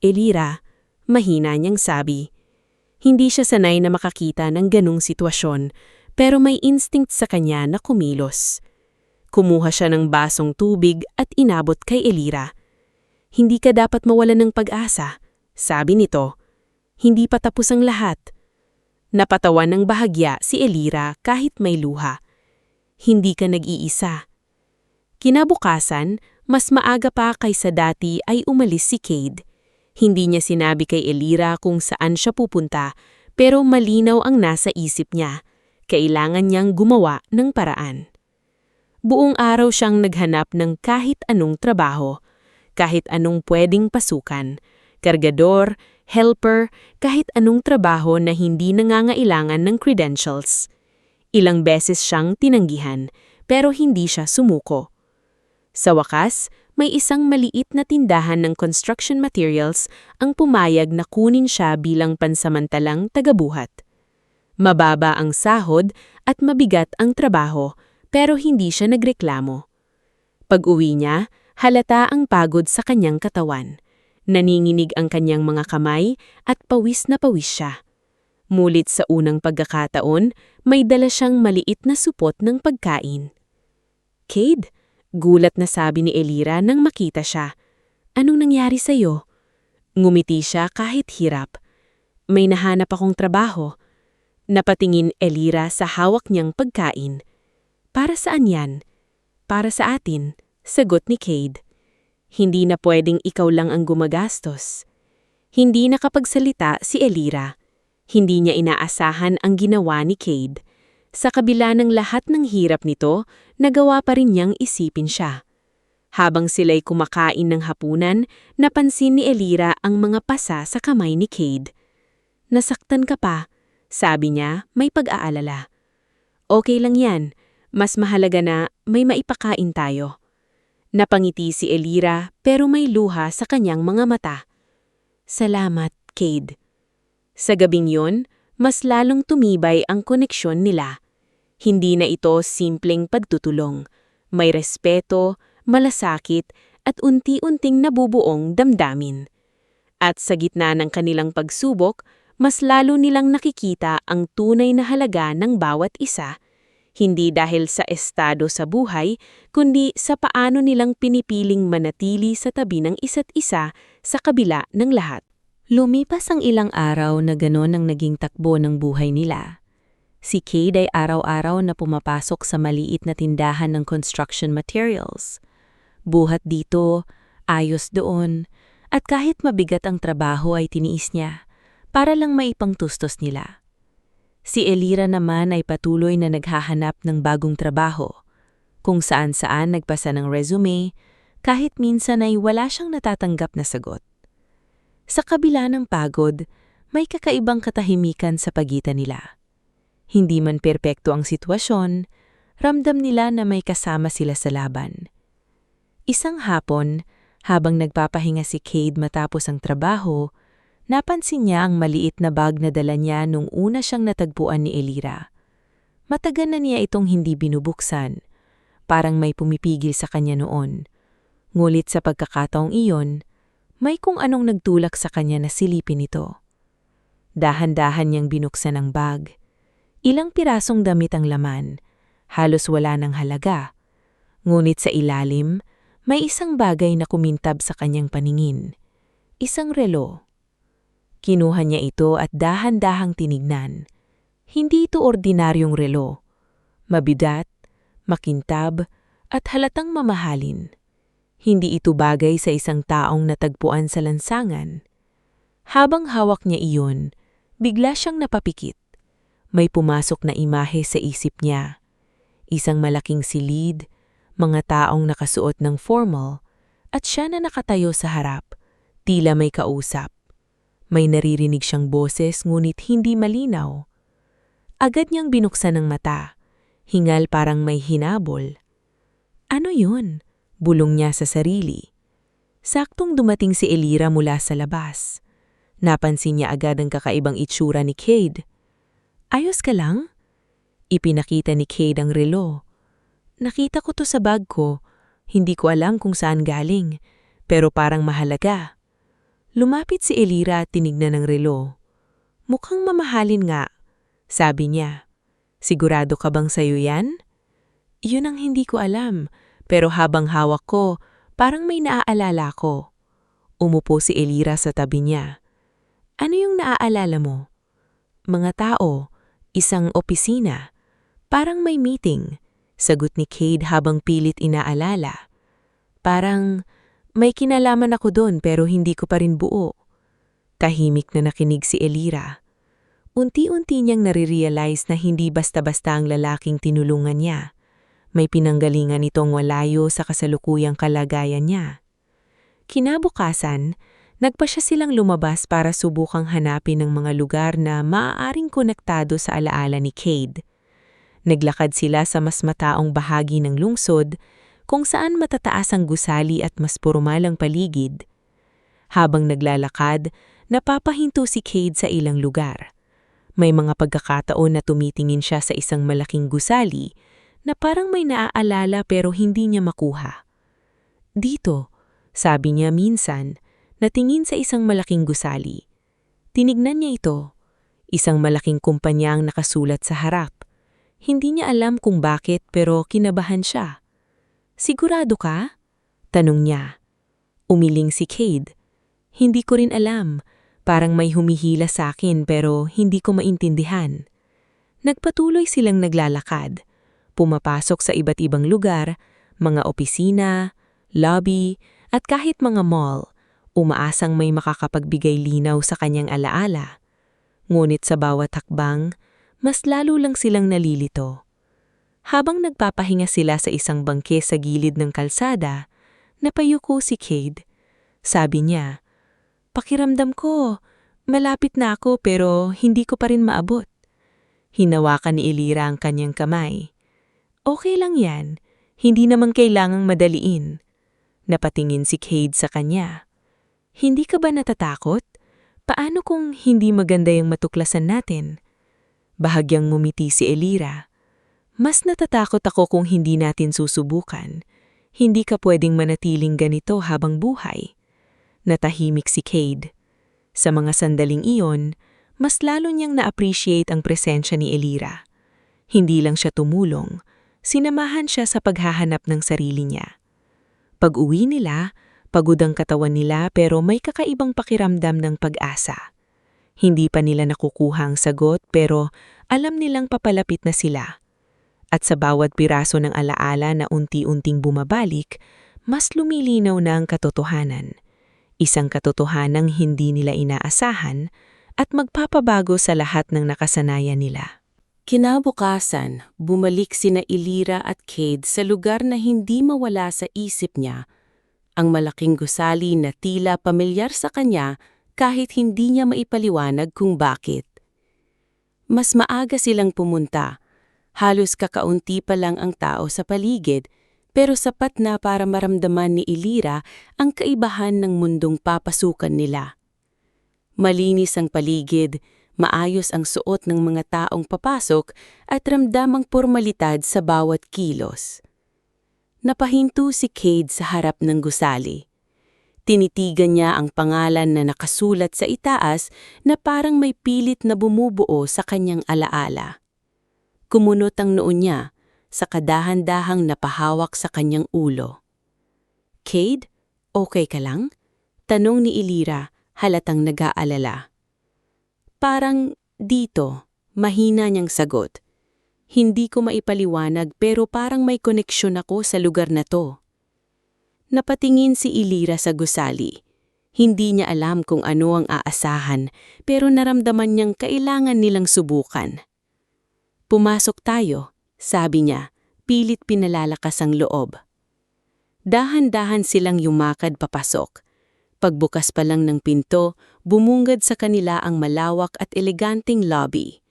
"Elira," mahina niyang sabi. Hindi siya sanay na makakita ng ganung sitwasyon, pero may instinct sa kanya na kumilos. Kumuha siya ng basong tubig at inabot kay Elira. "Hindi ka dapat mawalan ng pag-asa," sabi nito. "Hindi pa tapos ang lahat." Napatawan ng bahagya si Elira kahit may luha. "Hindi ka nag-iisa." Kinabukasan, mas maaga pa kaysa dati ay umalis si Cade. Hindi niya sinabi kay Elira kung saan siya pupunta, pero malinaw ang nasa isip niya. Kailangan niyang gumawa ng paraan. Buong araw siyang naghanap ng kahit anong trabaho, kahit anong pwedeng pasukan, kargador, helper, kahit anong trabaho na hindi nangangailangan ng credentials. Ilang beses siyang tinanggihan, pero hindi siya sumuko. Sa wakas, may isang maliit na tindahan ng construction materials ang pumayag na kunin siya bilang pansamantalang tagabuhat. Mababa ang sahod at mabigat ang trabaho, pero hindi siya nagreklamo. Pag-uwi niya, halata ang pagod sa kanyang katawan. Naninginig ang kanyang mga kamay at pawis na pawis siya. Mulit sa unang pagkakataon, may dala siyang maliit na supot ng pagkain. "Cade?" Gulat na sabi ni Elira nang makita siya. "Anong nangyari sa'yo?" Ngumiti siya kahit hirap. "May nahanap akong trabaho." Napatingin Elira sa hawak niyang pagkain. "Para saan yan?" "Para sa atin," sagot ni Cade. "Hindi na pwedeng ikaw lang ang gumagastos." Hindi nakapagsalita si Elira. Hindi niya inaasahan ang ginawa ni Cade. Sa kabila ng lahat ng hirap nito, nagawa pa rin niyang isipin siya. Habang sila'y kumakain ng hapunan, napansin ni Elira ang mga pasa sa kamay ni Cade. "Nasaktan ka pa," sabi niya, may pag-aalala. "Okay lang yan. Mas mahalaga na may maipakain tayo." Napangiti si Elira pero may luha sa kanyang mga mata. Salamat, Cade. Sa gabing yun, mas lalong tumibay ang koneksyon nila. Hindi na ito simpleng pagtutulong. May respeto, malasakit, at unti-unting nabubuong damdamin. At sa gitna ng kanilang pagsubok, mas lalo nilang nakikita ang tunay na halaga ng bawat isa, hindi dahil sa estado sa buhay, kundi sa paano nilang pinipiling manatili sa tabi ng isa't isa sa kabila ng lahat. Lumipas ang ilang araw na ganon ang naging takbo ng buhay nila. Si Cade ay araw-araw na pumapasok sa maliit na tindahan ng construction materials. Buhat dito, ayos doon, at kahit mabigat ang trabaho ay tiniis niya para lang maipangtustos nila. Si Elira naman ay patuloy na naghahanap ng bagong trabaho, kung saan-saan nagpasa ng resume, kahit minsan ay wala siyang natatanggap na sagot. Sa kabila ng pagod, may kakaibang katahimikan sa pagitan nila. Hindi man perpekto ang sitwasyon, ramdam nila na may kasama sila sa laban. Isang hapon, habang nagpapahinga si Cade matapos ang trabaho, napansin niya ang maliit na bag na dala niya nung una siyang natagpuan ni Elira. Matagal na niya itong hindi binubuksan, parang may pumipigil sa kanya noon. Ngulit sa pagkakataong iyon, may kung anong nagtulak sa kanya na silipin ito. Dahan-dahan niyang binuksan ang bag. Ilang pirasong damit ang laman, halos wala ng halaga. Ngunit sa ilalim, may isang bagay na kumintab sa kanyang paningin. Isang relo. Kinuha niya ito at dahan-dahang tinignan. Hindi ito ordinaryong relo. Mabigat, makintab, at halatang mamahalin. Hindi ito bagay sa isang taong natagpuan sa lansangan. Habang hawak niya iyon, bigla siyang napapikit. May pumasok na imahe sa isip niya. Isang malaking silid, mga taong nakasuot ng formal, at siya na nakatayo sa harap, tila may kausap. May naririnig siyang boses ngunit hindi malinaw. Agad niyang binuksan ang mata, hingal parang may hinabol. Ano yun? Bulong niya sa sarili. Saktong dumating si Elira mula sa labas. Napansin niya agad ang kakaibang itsura ni Cade. Ayos ka lang? Ipinakita ni Cade ang relo. Nakita ko to sa bag ko. Hindi ko alam kung saan galing, pero parang mahalaga. Lumapit si Elira at tinignan ang relo. Mukhang mamahalin nga, sabi niya. Sigurado ka bang sayo yan? Yun ang hindi ko alam. Pero habang hawak ko, parang may naaalala ko. Umupo si Elira sa tabi niya. Ano yung naaalala mo? Mga tao, isang opisina. Parang may meeting, sagot ni Cade habang pilit inaalala. Parang may kinalaman ako doon pero hindi ko pa rin buo. Tahimik na nakinig si Elira. Unti-unti niyang nare-realize na hindi basta-basta ang lalaking tinulungan niya. May pinanggalingan itong walayo sa kasalukuyang kalagayan niya. Kinabukasan, nagpa siya silang lumabas para subukang hanapin ng mga lugar na maaaring konektado sa alaala ni Cade. Naglakad sila sa mas mataong bahagi ng lungsod, kung saan matataas ang gusali at mas pormal ang paligid. Habang naglalakad, napapahinto si Cade sa ilang lugar. May mga pagkakataon na tumitingin siya sa isang malaking gusali, na parang may naaalala pero hindi niya makuha. Dito, sabi niya minsan, natingin sa isang malaking gusali. Tinignan niya ito, isang malaking kumpanyang nakasulat sa harap. Hindi niya alam kung bakit pero kinabahan siya. Sigurado ka? Tanong niya. Umiling si Cade. Hindi ko rin alam, parang may humihila sa akin pero hindi ko maintindihan. Nagpatuloy silang naglalakad. Pumapasok sa iba't ibang lugar, mga opisina, lobby, at kahit mga mall, umaasang may makakapagbigay linaw sa kanyang alaala. Ngunit sa bawat hakbang, mas lalo lang silang nalilito. Habang nagpapahinga sila sa isang bangke sa gilid ng kalsada, napayuko si Cade. Sabi niya, pakiramdam ko, malapit na ako pero hindi ko pa rin maabot. Hinawakan ni Elira ang kanyang kamay. Okay lang yan, hindi naman kailangang madaliin. Napatingin si Cade sa kanya. Hindi ka ba natatakot? Paano kung hindi maganda yung matuklasan natin? Bahagyang ngumiti si Elira. Mas natatakot ako kung hindi natin susubukan. Hindi ka pwedeng manatiling ganito habang buhay. Natahimik si Cade. Sa mga sandaling iyon, mas lalo niyang na-appreciate ang presensya ni Elira. Hindi lang siya tumulong, sinamahan siya sa paghahanap ng sarili niya. Pag-uwi nila, pagod ang katawan nila pero may kakaibang pakiramdam ng pag-asa. Hindi pa nila nakukuha ang sagot pero alam nilang papalapit na sila. At sa bawat piraso ng alaala na unti-unting bumabalik, mas lumilinaw na ang katotohanan. Isang katotohanang hindi nila inaasahan at magpapabago sa lahat ng nakasanayan nila. Kinabukasan, bumalik sina Elira at Cade sa lugar na hindi mawala sa isip niya. Ang malaking gusali na tila pamilyar sa kanya kahit hindi niya maipaliwanag kung bakit. Mas maaga silang pumunta. Halos kakaunti pa lang ang tao sa paligid, pero sapat na para maramdaman ni Elira ang kaibahan ng mundong papasukan nila. Malinis ang paligid, maayos ang suot ng mga taong papasok at ramdamang pormalidad sa bawat kilos. Napahinto si Cade sa harap ng gusali. Tinitigan niya ang pangalan na nakasulat sa itaas na parang may pilit na bumubuo sa kanyang alaala. Kumunot ang noo niya, sa kadahan-dahang napahawak sa kanyang ulo. "Cade, okay ka lang?" Tanong ni Elira, halatang nag-aalala. "Parang dito," mahina niyang sagot. "Hindi ko maipaliwanag pero parang may koneksyon ako sa lugar na to." Napatingin si Elira sa gusali. Hindi niya alam kung ano ang aasahan pero naramdaman niyang kailangan nilang subukan. "Pumasok tayo," sabi niya, pilit pinalalakas ang loob. Dahan-dahan silang yumakad papasok. Pagbukas pa lang ng pinto, bumungad sa kanila ang malawak at eleganteng lobby.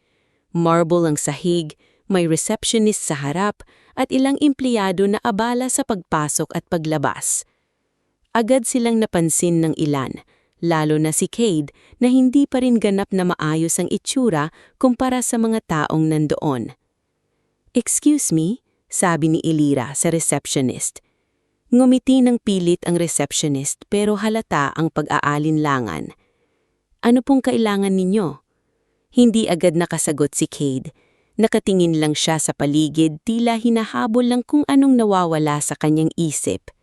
Marble ang sahig, may receptionist sa harap, at ilang empleyado na abala sa pagpasok at paglabas. Agad silang napansin ng ilan, lalo na si Cade na hindi pa rin ganap na maayos ang itsura kumpara sa mga taong nandoon. "Excuse me," sabi ni Elira sa receptionist. Ngumiti ng pilit ang receptionist pero halata ang pag-aalinlangan. "Ano pong kailangan ninyo?" Hindi agad nakasagot si Cade. Nakatingin lang siya sa paligid, tila hinahabol lang kung anong nawawala sa kanyang isip.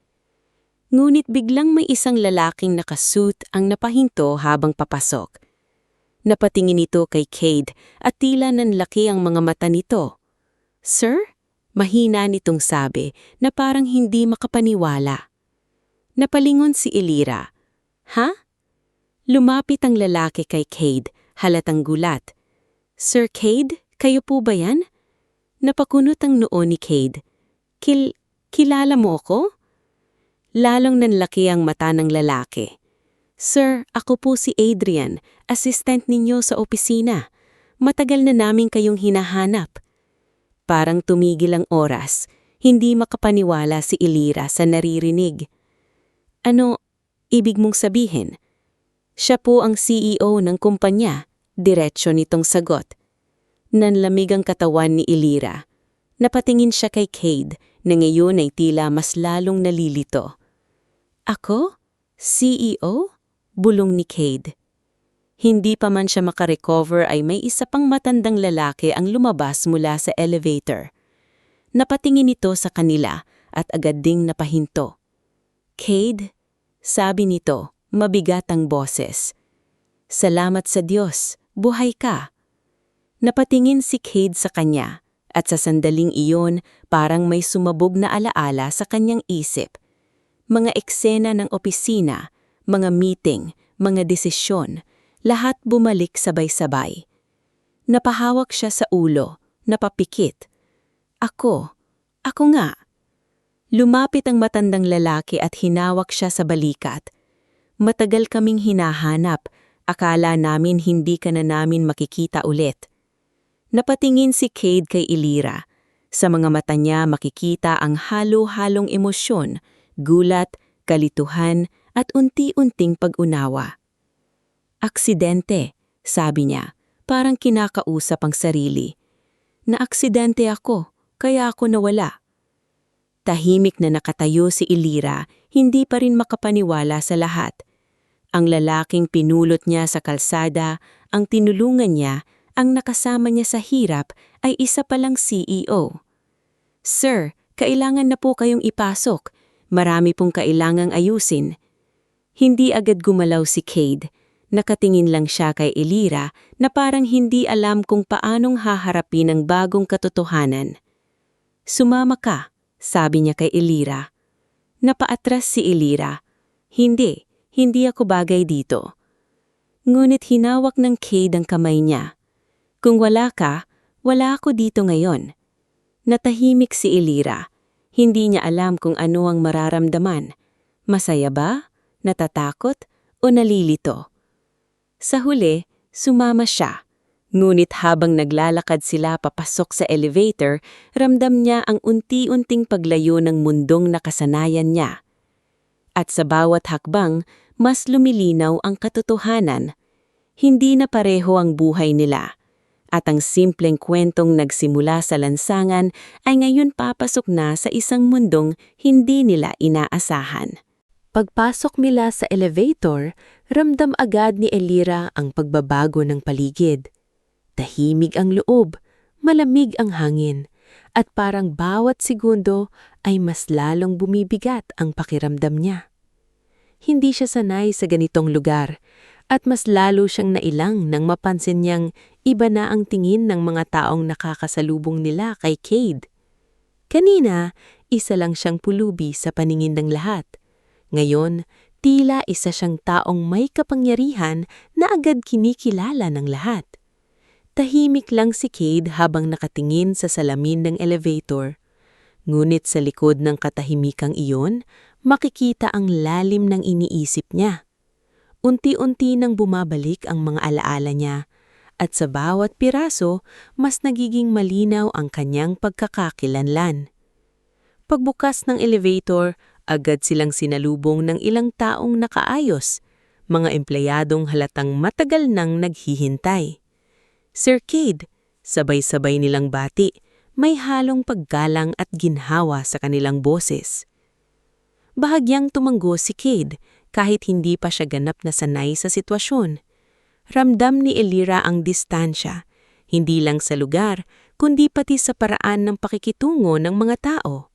Ngunit biglang may isang lalaking nakasuit ang napahinto habang papasok. Napatingin ito kay Cade at tila nanlaki ang mga mata nito. "Sir?" Mahina nitong sabi na parang hindi makapaniwala. Napalingon si Elira. "Ha?" Lumapit ang lalaki kay Cade, halatang gulat. "Sir Cade, kayo po ba yan?" Napakunot ang noo ni Cade. Kilala mo ako?" Lalong nanlaki ang mata ng lalaki. "Sir, ako po si Adrian, assistant ninyo sa opisina. Matagal na namin kayong hinahanap." Parang tumigil ang oras, hindi makapaniwala si Elira sa naririnig. "Ano ibig mong sabihin?" "Siya po ang CEO ng kumpanya," diretsyo nitong sagot. Nanlamig ang katawan ni Elira. Napatingin siya kay Cade na ngayon ay tila mas lalong nalilito. "Ako? CEO?" bulong ni Cade. Hindi pa man siya makarecover ay may isa pang matandang lalaki ang lumabas mula sa elevator. Napatingin ito sa kanila at agad ding napahinto. "Cade," sabi nito, mabigat ang boses. "Salamat sa Diyos, buhay ka." Napatingin si Cade sa kanya at sa sandaling iyon parang may sumabog na alaala sa kanyang isip. Mga eksena ng opisina, mga meeting, mga desisyon, lahat bumalik sabay-sabay. Napahawak siya sa ulo, napapikit. Ako nga." Lumapit ang matandang lalaki at hinawak siya sa balikat. "Matagal kaming hinahanap, akala namin hindi ka na namin makikita ulit." Napatingin si Cade kay Elira. Sa mga mata niya makikita ang halo-halong emosyon, gulat, kalituhan at unti-unting pag-unawa. Aksidente, sabi niya, parang kinakausap ang sarili. Naaksidente ako, kaya ako nawala. Tahimik na nakatayo si Elira, hindi pa rin makapaniwala sa lahat. Ang lalaking pinulot niya sa kalsada, ang tinulungan niya, ang nakasama niya sa hirap ay isa palang CEO. Sir, kailangan na po kayong ipasok. Marami pong kailangang ayusin. Hindi agad gumalaw si Cade. Nakatingin lang siya kay Elira na parang hindi alam kung paanong haharapin ang bagong katotohanan. Sumama ka, sabi niya kay Elira. Napaatras si Elira. Hindi ako bagay dito. Ngunit hinawak ng Cade ang kamay niya. Kung wala ka, wala ako dito ngayon. Natahimik si Elira. Hindi niya alam kung ano ang mararamdaman. Masaya ba? Natatakot? O nalilito? Sa huli, sumama siya. Ngunit habang naglalakad sila papasok sa elevator, ramdam niya ang unti-unting paglayo ng mundong nakasanayan niya. At sa bawat hakbang, mas lumilinaw ang katotohanan. Hindi na pareho ang buhay nila. At ang simpleng kwentong nagsimula sa lansangan ay ngayon papasok na sa isang mundong hindi nila inaasahan. Pagpasok nila sa elevator, ramdam agad ni Elira ang pagbabago ng paligid. Tahimik ang loob, malamig ang hangin, at parang bawat segundo ay mas lalong bumibigat ang pakiramdam niya. Hindi siya sanay sa ganitong lugar, at mas lalo siyang nailang nang mapansin niyang iba na ang tingin ng mga taong nakakasalubong nila kay Cade. Kanina, isa lang siyang pulubi sa paningin ng lahat. Ngayon, tila isa siyang taong may kapangyarihan na agad kinikilala ng lahat. Tahimik lang si Cade habang nakatingin sa salamin ng elevator. Ngunit sa likod ng katahimikang iyon, makikita ang lalim ng iniisip niya. Unti-unti nang bumabalik ang mga alaala niya, at sa bawat piraso, mas nagiging malinaw ang kanyang pagkakakilanlan. Pagbukas ng elevator, agad silang sinalubong ng ilang taong nakaayos, mga empleyadong halatang matagal nang naghihintay. Sir Cade, sabay-sabay nilang bati, may halong paggalang at ginhawa sa kanilang boses. Bahagyang tumanggo si Cade kahit hindi pa siya ganap na sanay sa sitwasyon. Ramdam ni Elira ang distansya, hindi lang sa lugar, kundi pati sa paraan ng pakikitungo ng mga tao.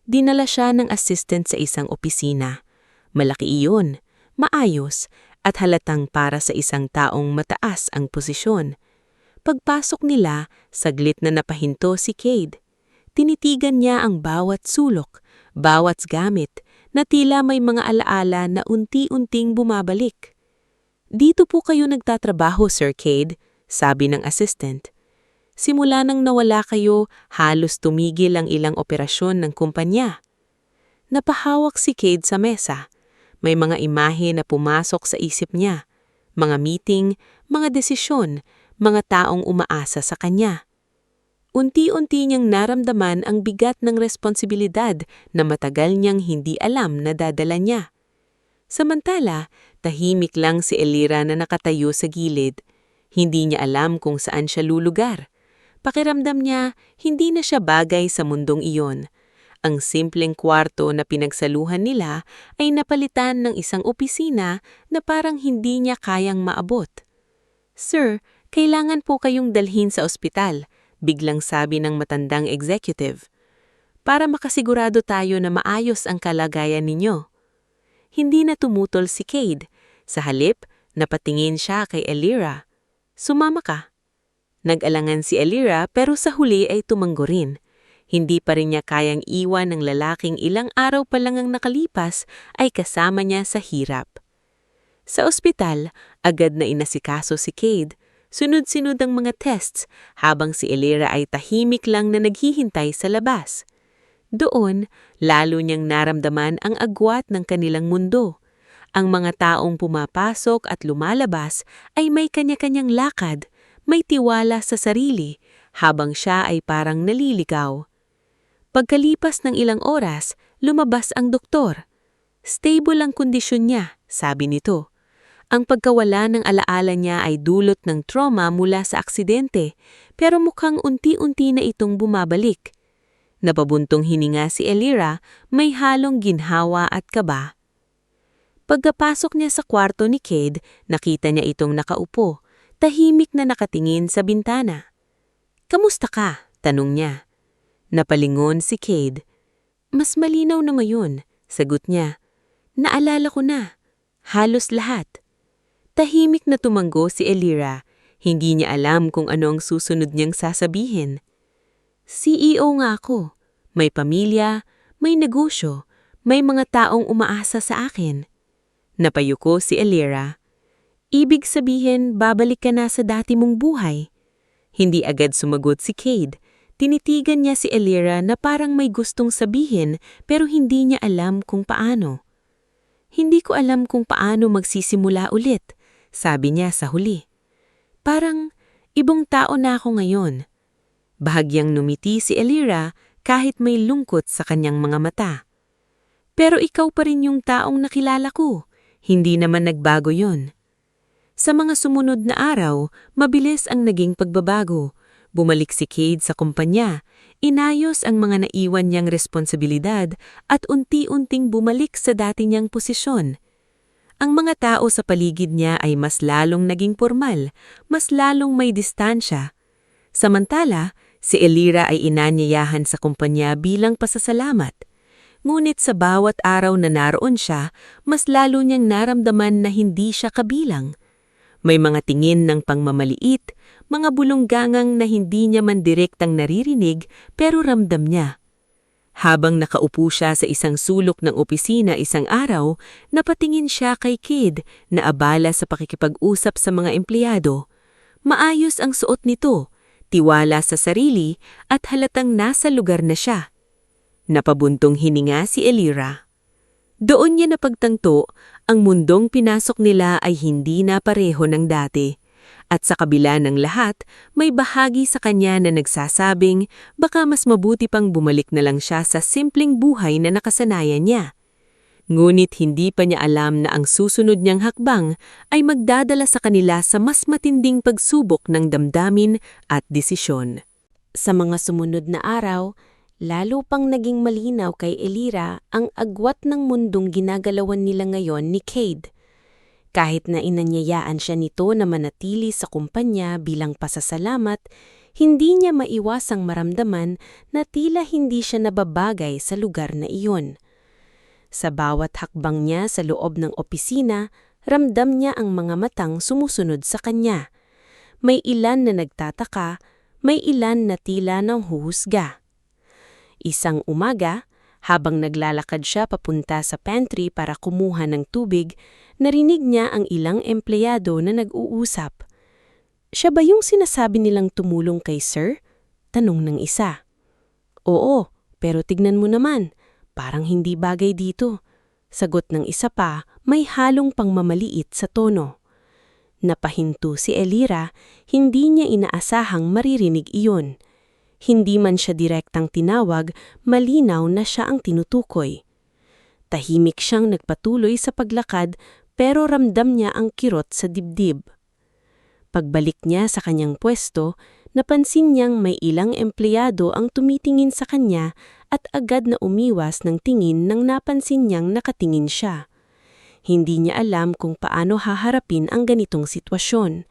Dinala siya ng assistant sa isang opisina. Malaki iyon, maayos, at halatang para sa isang taong mataas ang posisyon. Pagpasok nila, saglit na napahinto si Cade. Tinitigan niya ang bawat sulok, bawat gamit, na tila may mga alaala na unti-unting bumabalik. Dito po kayo nagtatrabaho, Sir Cade, sabi ng assistant. Simula nang nawala kayo, halos tumigil ang ilang operasyon ng kumpanya. Napahawak si Cade sa mesa. May mga imahe na pumasok sa isip niya. Mga meeting, mga desisyon, mga taong umaasa sa kanya. Unti-unti niyang naramdaman ang bigat ng responsibilidad na matagal niyang hindi alam na dadala niya. Samantala, tahimik lang si Elira na nakatayo sa gilid. Hindi niya alam kung saan siya lulugar. Pakiramdam niya, hindi na siya bagay sa mundong iyon. Ang simpleng kwarto na pinagsaluhan nila ay napalitan ng isang opisina na parang hindi niya kayang maabot. Sir, kailangan po kayong dalhin sa ospital, biglang sabi ng matandang executive. Para makasigurado tayo na maayos ang kalagayan ninyo. Hindi na tumutol si Cade. Sa halip, napatingin siya kay Elira. Sumama ka. Nag-alangan si Elira pero sa huli ay tumanggo rin. Hindi pa rin niya kayang iwan ng lalaking ilang araw pa lang ang nakalipas ay kasama niya sa hirap. Sa ospital, agad na inasikaso si Cade. Sunod-sunod ang mga tests habang si Elira ay tahimik lang na naghihintay sa labas. Doon, lalo niyang naramdaman ang agwat ng kanilang mundo. Ang mga taong pumapasok at lumalabas ay may kanya-kanyang lakad, may tiwala sa sarili, habang siya ay parang naliligaw. Pagkalipas ng ilang oras, lumabas ang doktor. Stable ang kondisyon niya, sabi nito. Ang pagkawala ng alaala niya ay dulot ng trauma mula sa aksidente, pero mukhang unti-unti na itong bumabalik. Napabuntong hininga si Elira, may halong ginhawa at kaba. Pagkapasok niya sa kwarto ni Cade, nakita niya itong nakaupo, tahimik na nakatingin sa bintana. "Kamusta ka?" tanong niya. Napalingon si Cade. "Mas malinaw na ngayon," sagot niya. "Naalala ko na. Halos lahat." Tahimik na tumanggo si Elira. Hindi niya alam kung ano ang susunod niyang sasabihin. "CEO nga ako. May pamilya, may negosyo, may mga taong umaasa sa akin." Napayuko si Elira. "Ibig sabihin, babalik ka na sa dati mong buhay?" Hindi agad sumagot si Cade. Tinitigan niya si Elira na parang may gustong sabihin pero hindi niya alam kung paano. "Hindi ko alam kung paano magsisimula ulit," sabi niya sa huli. "Parang ibang tao na ako ngayon." Bahagyang numiti si Elira kahit may lungkot sa kanyang mga mata. "Pero ikaw pa rin yung taong nakilala ko. Hindi naman nagbago yon." Sa mga sumunod na araw, mabilis ang naging pagbabago. Bumalik si Cade sa kumpanya, inayos ang mga naiwan niyang responsibilidad at unti-unting bumalik sa dati niyang posisyon. Ang mga tao sa paligid niya ay mas lalong naging formal, mas lalong may distansya. Samantala, si Elira ay inanyayahan sa kumpanya bilang pasasalamat. Ngunit sa bawat araw na naroon siya, mas lalo niyang naramdaman na hindi siya kabilang. May mga tingin ng pangmamaliit, mga bulonggangang na hindi niya man direktang naririnig pero ramdam niya. Habang nakaupo siya sa isang sulok ng opisina isang araw, napatingin siya kay Cade na abala sa pakikipag-usap sa mga empleyado. Maayos ang suot nito, tiwala sa sarili at halatang nasa lugar na siya. Napabuntong hininga si Elira. Doon niya napagtanto, ang mundong pinasok nila ay hindi na pareho ng dati. At sa kabila ng lahat, may bahagi sa kanya na nagsasabing baka mas mabuti pang bumalik na lang siya sa simpleng buhay na nakasanayan niya. Ngunit hindi pa niya alam na ang susunod niyang hakbang ay magdadala sa kanila sa mas matinding pagsubok ng damdamin at desisyon. Sa mga sumunod na araw, lalo pang naging malinaw kay Elira ang agwat ng mundong ginagalawan nila ngayon ni Cade. Kahit na inanyayaan siya nito na manatili sa kumpanya bilang pasasalamat, hindi niya maiwasang maramdaman na tila hindi siya nababagay sa lugar na iyon. Sa bawat hakbang niya sa loob ng opisina, ramdam niya ang mga matang sumusunod sa kanya. May ilan na nagtataka, may ilan na tila nang huhusga. Isang umaga, habang naglalakad siya papunta sa pantry para kumuha ng tubig, narinig niya ang ilang empleyado na nag-uusap. "Siya ba yung sinasabi nilang tumulong kay Sir?" tanong ng isa. "Oo, pero tignan mo naman, parang hindi bagay dito," sagot ng isa pa, may halong pangmamaliit sa tono. Napahinto si Elira, hindi niya inaasahang maririnig iyon. Hindi man siya direktang tinawag, malinaw na siya ang tinutukoy. Tahimik siyang nagpatuloy sa paglakad pero ramdam niya ang kirot sa dibdib. Pagbalik niya sa kanyang pwesto, napansin niyang may ilang empleyado ang tumitingin sa kanya at agad na umiwas ng tingin nang napansin niyang nakatingin siya. Hindi niya alam kung paano haharapin ang ganitong sitwasyon.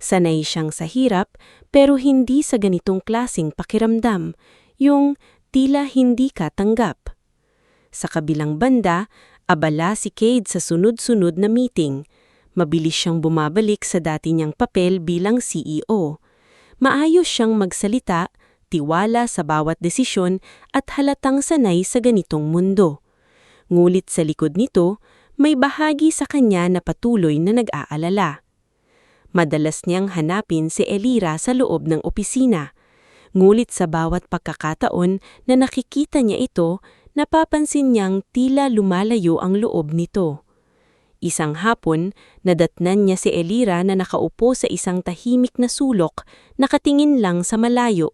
Sanay siyang sa hirap pero hindi sa ganitong klaseng pakiramdam, yung tila hindi ka tanggap. Sa kabilang banda, abala si Cade sa sunod-sunod na meeting. Mabilis siyang bumabalik sa dati niyang papel bilang CEO. Maayos siyang magsalita, tiwala sa bawat desisyon at halatang sanay sa ganitong mundo. Ngulit sa likod nito, may bahagi sa kanya na patuloy na nag-aalala. Madalas niyang hanapin si Elira sa loob ng opisina. Ngulit sa bawat pagkakataon na nakikita niya ito, napapansin niyang tila lumalayo ang loob nito. Isang hapon, nadatnan niya si Elira na nakaupo sa isang tahimik na sulok, nakatingin lang sa malayo.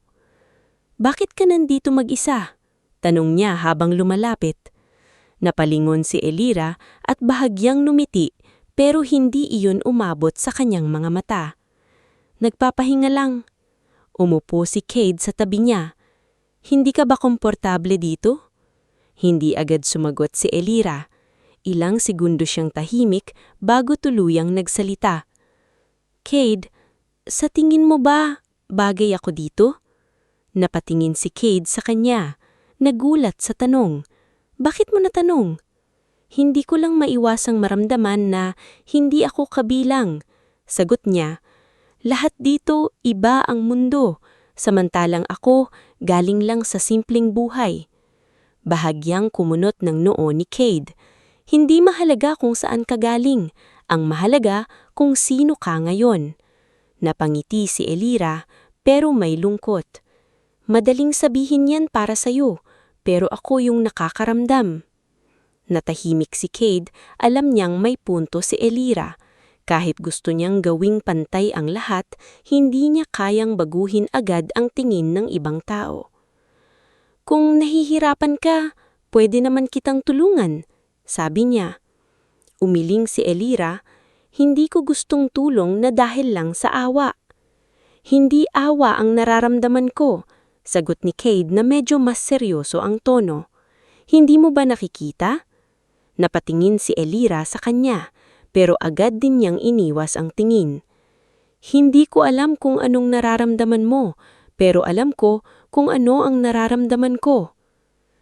"Bakit ka nandito mag-isa?" tanong niya habang lumalapit. Napalingon si Elira at bahagyang numiti pero hindi iyon umabot sa kanyang mga mata. Nagpapahinga lang. Umupo si Cade sa tabi niya. Hindi ka ba komportable dito? Hindi agad sumagot si Elira. Ilang segundo siyang tahimik bago tuluyang nagsalita. Cade, sa tingin mo ba bagay ako dito? Napatingin si Cade sa kanya. Nagulat sa tanong. Bakit mo natanong? Hindi ko lang maiwasang maramdaman na hindi ako kabilang. Sagot niya, lahat dito iba ang mundo, samantalang ako galing lang sa simpleng buhay. Bahagyang kumunot ng noo ni Cade. Hindi mahalaga kung saan ka galing, ang mahalaga kung sino ka ngayon. Napangiti si Elira pero may lungkot. Madaling sabihin yan para sa'yo, pero ako yung nakakaramdam. Natahimik si Cade, alam niyang may punto si Elira. Kahit gusto niyang gawing pantay ang lahat, hindi niya kayang baguhin agad ang tingin ng ibang tao. Kung nahihirapan ka, pwede naman kitang tulungan, sabi niya. Umiling si Elira, hindi ko gustong tulong na dahil lang sa awa. Hindi awa ang nararamdaman ko, sagot ni Cade na medyo mas seryoso ang tono. Hindi mo ba nakikita? Napatingin si Elira sa kanya, pero agad din niyang iniwas ang tingin. Hindi ko alam kung anong nararamdaman mo, pero alam ko kung ano ang nararamdaman ko.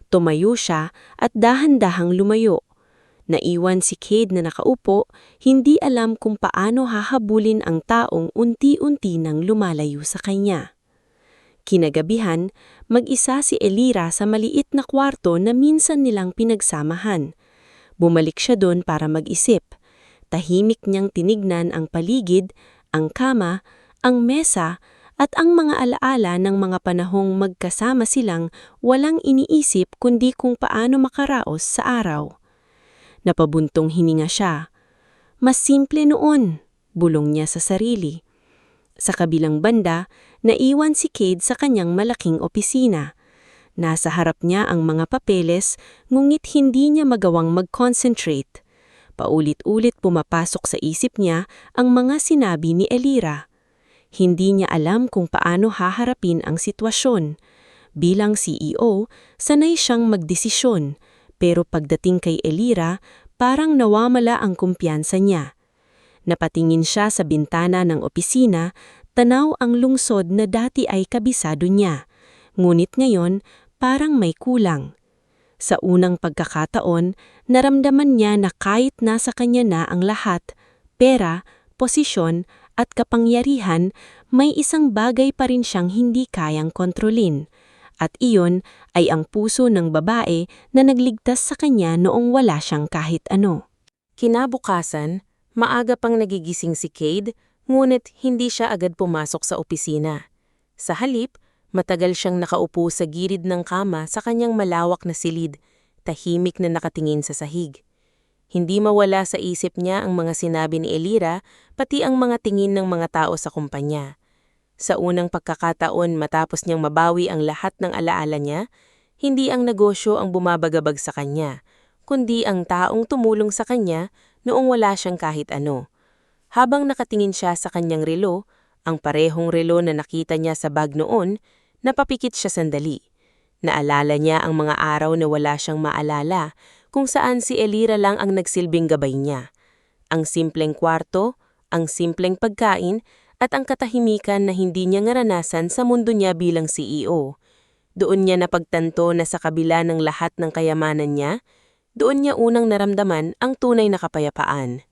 Tumayo siya at dahan-dahang lumayo. Naiwan si Cade na nakaupo, hindi alam kung paano hahabulin ang taong unti-unti nang lumalayo sa kanya. Kinagabihan, mag-isa si Elira sa maliit na kwarto na minsan nilang pinagsamahan. Bumalik siya doon para mag-isip. Tahimik niyang tinignan ang paligid, ang kama, ang mesa, at ang mga alaala ng mga panahong magkasama silang walang iniisip kundi kung paano makaraos sa araw. Napabuntong hininga siya. Mas simple noon, bulong niya sa sarili. Sa kabilang banda, naiwan si Cade sa kanyang malaking opisina. Nasa harap niya ang mga papeles, ngunit hindi niya magawang mag-concentrate. Paulit-ulit pumapasok sa isip niya ang mga sinabi ni Elira. Hindi niya alam kung paano haharapin ang sitwasyon. Bilang CEO, sanay siyang magdesisyon, pero pagdating kay Elira, parang nawawala ang kumpiyansa niya. Napatingin siya sa bintana ng opisina, tanaw ang lungsod na dati ay kabisado niya. Ngunit ngayon, parang may kulang. Sa unang pagkakataon, naramdaman niya na kahit nasa kanya na ang lahat, pera, posisyon, at kapangyarihan, may isang bagay pa rin siyang hindi kayang kontrolin. At iyon ay ang puso ng babae na nagligtas sa kanya noong wala siyang kahit ano. Kinabukasan, maaga pang nagigising si Cade, ngunit hindi siya agad pumasok sa opisina. Sa halip, matagal siyang nakaupo sa gilid ng kama sa kanyang malawak na silid, tahimik na nakatingin sa sahig. Hindi mawala sa isip niya ang mga sinabi ni Elira, pati ang mga tingin ng mga tao sa kumpanya. Sa unang pagkakataon matapos niyang mabawi ang lahat ng alaala niya, hindi ang negosyo ang bumabagabag sa kanya, kundi ang taong tumulong sa kanya noong wala siyang kahit ano. Habang nakatingin siya sa kanyang relo, ang parehong relo na nakita niya sa bag noon, napapikit siya sandali. Naalala niya ang mga araw na wala siyang maalala, kung saan si Elira lang ang nagsilbing gabay niya. Ang simpleng kwarto, ang simpleng pagkain, at ang katahimikan na hindi niya naranasan sa mundo niya bilang CEO. Doon niya napagtanto na sa kabila ng lahat ng kayamanan niya, doon niya unang naramdaman ang tunay na kapayapaan.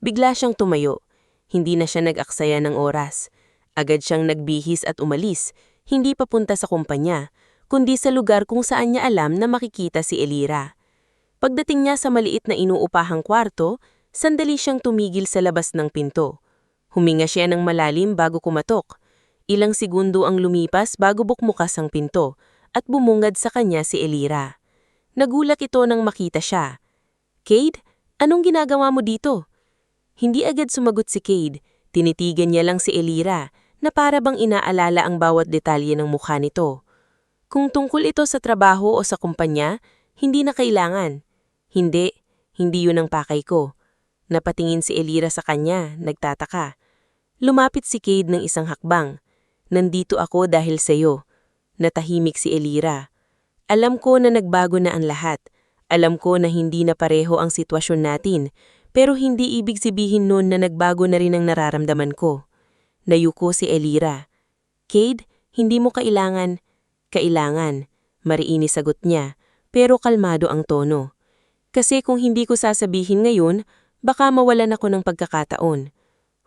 Bigla siyang tumayo. Hindi na siya nag-aksaya ng oras. Agad siyang nagbihis at umalis, hindi papunta sa kumpanya, kundi sa lugar kung saan niya alam na makikita si Elira. Pagdating niya sa maliit na inuupahang kwarto, sandali siyang tumigil sa labas ng pinto. Huminga siya ng malalim bago kumatok. Ilang segundo ang lumipas bago bukmukas ang pinto at bumungad sa kanya si Elira. Nagulat ito nang makita siya. Cade, anong ginagawa mo dito? Hindi agad sumagot si Cade. Tinitigan niya lang si Elira na para bang inaalala ang bawat detalye ng mukha nito. Kung tungkol ito sa trabaho o sa kumpanya, hindi na kailangan. Hindi yun ang pakay ko. Napatingin si Elira sa kanya, nagtataka. Lumapit si Cade ng isang hakbang. Nandito ako dahil sa'yo. Natahimik si Elira. Alam ko na nagbago na ang lahat. Alam ko na hindi na pareho ang sitwasyon natin, pero hindi ibig sabihin nun na nagbago na rin ang nararamdaman ko. Nayuko si Elira. Cade, hindi mo kailangan. Kailangan, mariini sagot niya, pero kalmado ang tono. Kasi kung hindi ko sasabihin ngayon, baka mawalan ako ng pagkakataon.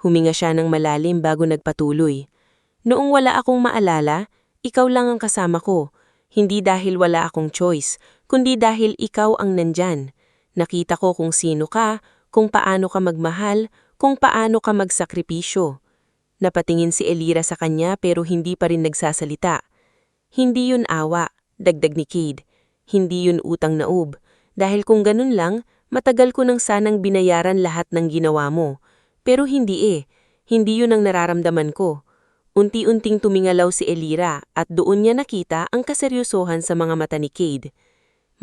Huminga siya ng malalim bago nagpatuloy. Noong wala akong maalala, ikaw lang ang kasama ko. Hindi dahil wala akong choice, kundi dahil ikaw ang nandyan. Nakita ko kung sino ka, kung paano ka magmahal, kung paano ka magsakripisyo. Napatingin si Elira sa kanya pero hindi pa rin nagsasalita. Hindi yun awa, dagdag ni Cade. Hindi yun utang na ub. Dahil kung ganun lang, matagal ko nang sanang binayaran lahat ng ginawa mo. Pero hindi Hindi yun ang nararamdaman ko. Unti-unting tumingalaw si Elira at doon niya nakita ang kaseryosohan sa mga mata ni Cade.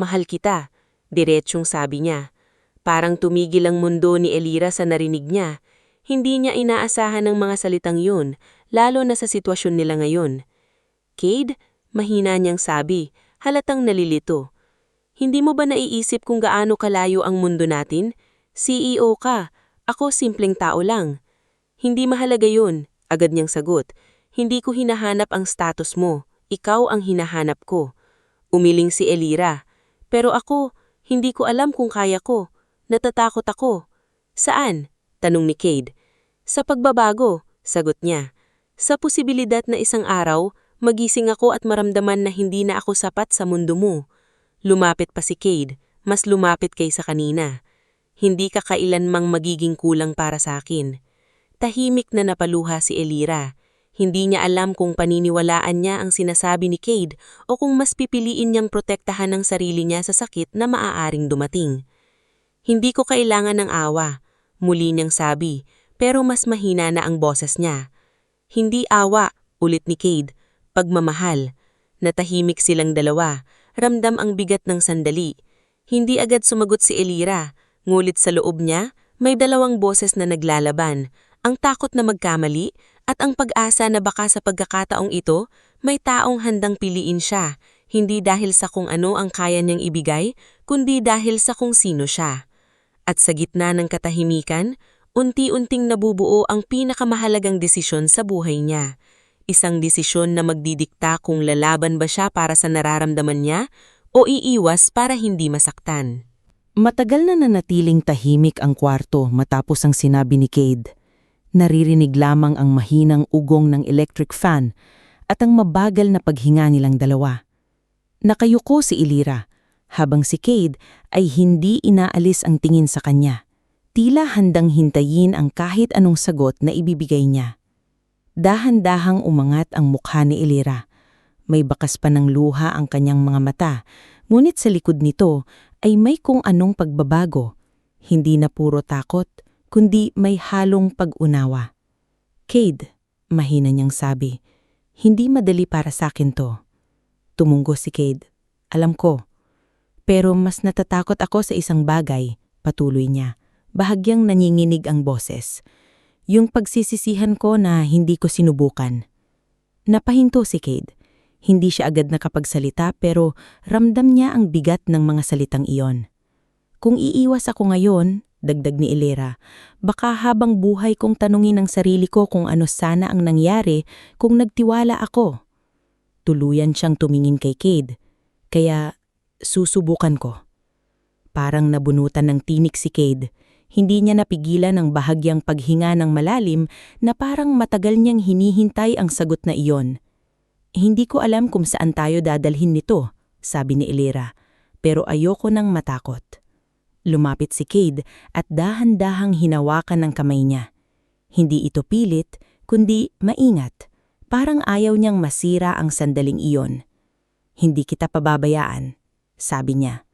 Mahal kita, diretsyong sabi niya. Parang tumigil ang mundo ni Elira sa narinig niya. Hindi niya inaasahan ng mga salitang yun, lalo na sa sitwasyon nila ngayon. Cade, mahina niyang sabi, halatang nalilito. Hindi mo ba naiisip kung gaano kalayo ang mundo natin? CEO ka, ako simpleng tao lang. Hindi mahalaga yun, agad niyang sagot. Hindi ko hinahanap ang status mo, ikaw ang hinahanap ko. Umiling si Elira. Pero ako, hindi ko alam kung kaya ko. Natatakot ako. Saan? Tanong ni Cade. Sa pagbabago, sagot niya. Sa posibilidad na isang araw, magising ako at maramdaman na hindi na ako sapat sa mundo mo. Lumapit pa si Cade, mas lumapit kaysa kanina. Hindi ka kailanmang magiging kulang para sa akin. Tahimik na napaluha si Elira. Hindi niya alam kung paniniwalaan niya ang sinasabi ni Cade o kung mas pipiliin niyang protektahan ang sarili niya sa sakit na maaaring dumating. Hindi ko kailangan ng awa, muli niyang sabi, pero mas mahina na ang boses niya. Hindi awa, ulit ni Cade, pagmamahal. Natahimik silang dalawa, ramdam ang bigat ng sandali. Hindi agad sumagot si Elira, ngulit sa loob niya, may dalawang boses na naglalaban, ang takot na magkamali at ang pag-asa na baka sa pagkakataong ito, may taong handang piliin siya, hindi dahil sa kung ano ang kaya niyang ibigay, kundi dahil sa kung sino siya. At sa gitna ng katahimikan, unti-unting nabubuo ang pinakamahalagang desisyon sa buhay niya. Isang desisyon na magdidikta kung lalaban ba siya para sa nararamdaman niya o iiwas para hindi masaktan. Matagal na nanatiling tahimik ang kwarto matapos ang sinabi ni Cade. Naririnig lamang ang mahinang ugong ng electric fan at ang mabagal na paghinga nilang dalawa. Nakayuko si Elira, habang si Cade ay hindi inaalis ang tingin sa kanya. Tila handang hintayin ang kahit anong sagot na ibibigay niya. Dahan-dahang umangat ang mukha ni Elira. May bakas pa ng luha ang kanyang mga mata, ngunit sa likod nito ay may kung anong pagbabago. Hindi na puro takot, kundi may halong pag-unawa. Cade, mahina niyang sabi, hindi madali para sa akin to. Tumungo si Cade. Alam ko. Pero mas natatakot ako sa isang bagay, patuloy niya. Bahagyang nanginginig ang boses. Yung pagsisisihan ko na hindi ko sinubukan. Napahinto si Cade. Hindi siya agad nakapagsalita pero ramdam niya ang bigat ng mga salitang iyon. Kung iiwas ako ngayon, dagdag ni Elira, baka habang buhay kong tanungin ang sarili ko kung ano sana ang nangyari kung nagtiwala ako. Tuluyan siyang tumingin kay Cade, kaya susubukan ko. Parang nabunutan ng tinik si Cade, hindi niya napigilan ang bahagyang paghinga ng malalim na parang matagal niyang hinihintay ang sagot na iyon. Hindi ko alam kung saan tayo dadalhin nito, sabi ni Elira, pero ayoko nang matakot. Lumapit si Cade at dahan-dahang hinawakan ng kamay niya. Hindi ito pilit, kundi maingat. Parang ayaw niyang masira ang sandaling iyon. Hindi kita pababayaan, sabi niya.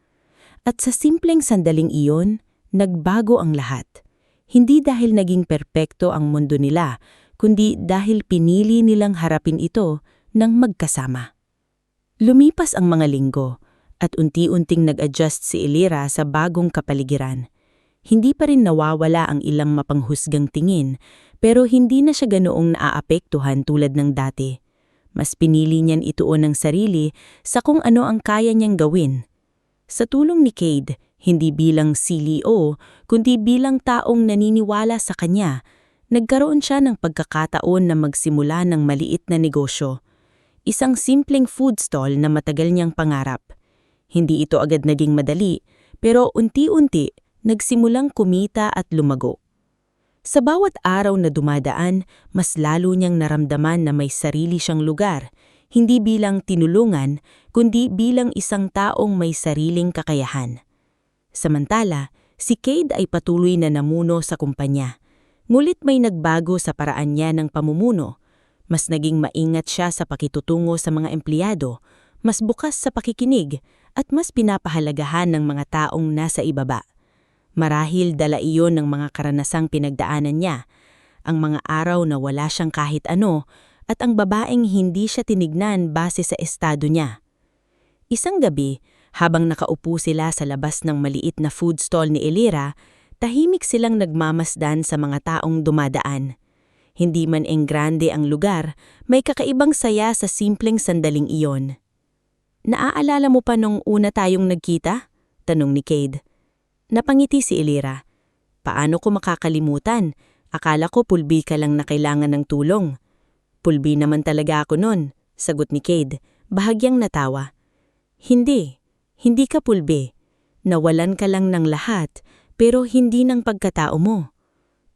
At sa simpleng sandaling iyon, nagbago ang lahat. Hindi dahil naging perpekto ang mundo nila, kundi dahil pinili nilang harapin ito ng magkasama. Lumipas ang mga linggo, At unti-unting nag-adjust si Elira sa bagong kapaligiran. Hindi pa rin nawawala ang ilang mapanghusgang tingin, pero hindi na siya ganoong naaapektuhan tulad ng dati. Mas pinili niyan ituon ang sarili sa kung ano ang kaya niyang gawin. Sa tulong ni Cade, hindi bilang CEO, kundi bilang taong naniniwala sa kanya, nagkaroon siya ng pagkakataon na magsimula ng maliit na negosyo. Isang simpleng food stall na matagal niyang pangarap. Hindi ito agad naging madali, pero unti-unti, nagsimulang kumita at lumago. Sa bawat araw na dumadaan, mas lalo niyang naramdaman na may sarili siyang lugar, hindi bilang tinulungan, kundi bilang isang taong may sariling kakayahan. Samantala, si Cade ay patuloy na namuno sa kumpanya. Ngunit may nagbago sa paraan niya ng pamumuno. Mas naging maingat siya sa pakitutungo sa mga empleyado, mas bukas sa pakikinig, at mas pinapahalagahan ng mga taong nasa ibaba. Marahil dala iyon ng mga karanasang pinagdaanan niya, ang mga araw na wala siyang kahit ano, at ang babaeng hindi siya tinignan base sa estado niya. Isang gabi, habang nakaupo sila sa labas ng maliit na food stall ni Elira, tahimik silang nagmamasdan sa mga taong dumadaan. Hindi man enggrande ang lugar, may kakaibang saya sa simpleng sandaling iyon. "Naaalala mo pa nung una tayong nagkita?" tanong ni Cade. Napangiti si Elira. "Paano ko makakalimutan? Akala ko pulbi ka lang na kailangan ng tulong." "Pulbi naman talaga ako nun," sagot ni Cade, bahagyang natawa. Hindi ka pulbi. Nawalan ka lang ng lahat, pero hindi ng pagkatao mo."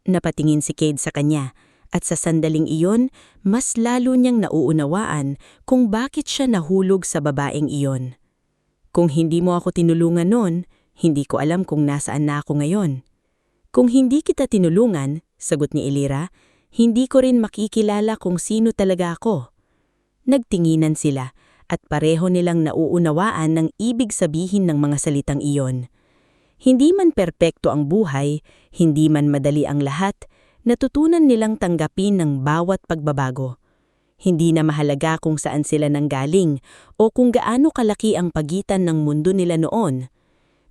Napatingin si Cade sa kanya, at sa sandaling iyon, mas lalo niyang nauunawaan kung bakit siya nahulog sa babaeng iyon. "Kung hindi mo ako tinulungan noon, hindi ko alam kung nasaan na ako ngayon." "Kung hindi kita tinulungan," sagot ni Elira, "hindi ko rin makikilala kung sino talaga ako." Nagtinginan sila, at pareho nilang nauunawaan ng ibig sabihin ng mga salitang iyon. Hindi man perpekto ang buhay, hindi man madali ang lahat, natutunan nilang tanggapin ng bawat pagbabago. Hindi na mahalaga kung saan sila nanggaling o kung gaano kalaki ang pagitan ng mundo nila noon.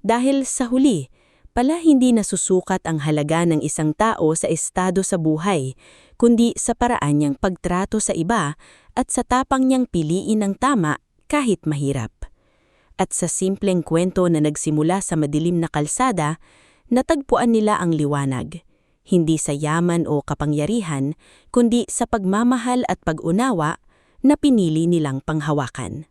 Dahil sa huli, pala hindi nasusukat ang halaga ng isang tao sa estado sa buhay, kundi sa paraan niyang pagtrato sa iba at sa tapang niyang piliin ang tama kahit mahirap. At sa simpleng kwento na nagsimula sa madilim na kalsada, natagpuan nila ang liwanag. Hindi sa yaman o kapangyarihan, kundi sa pagmamahal at pag-unawa na pinili nilang panghawakan.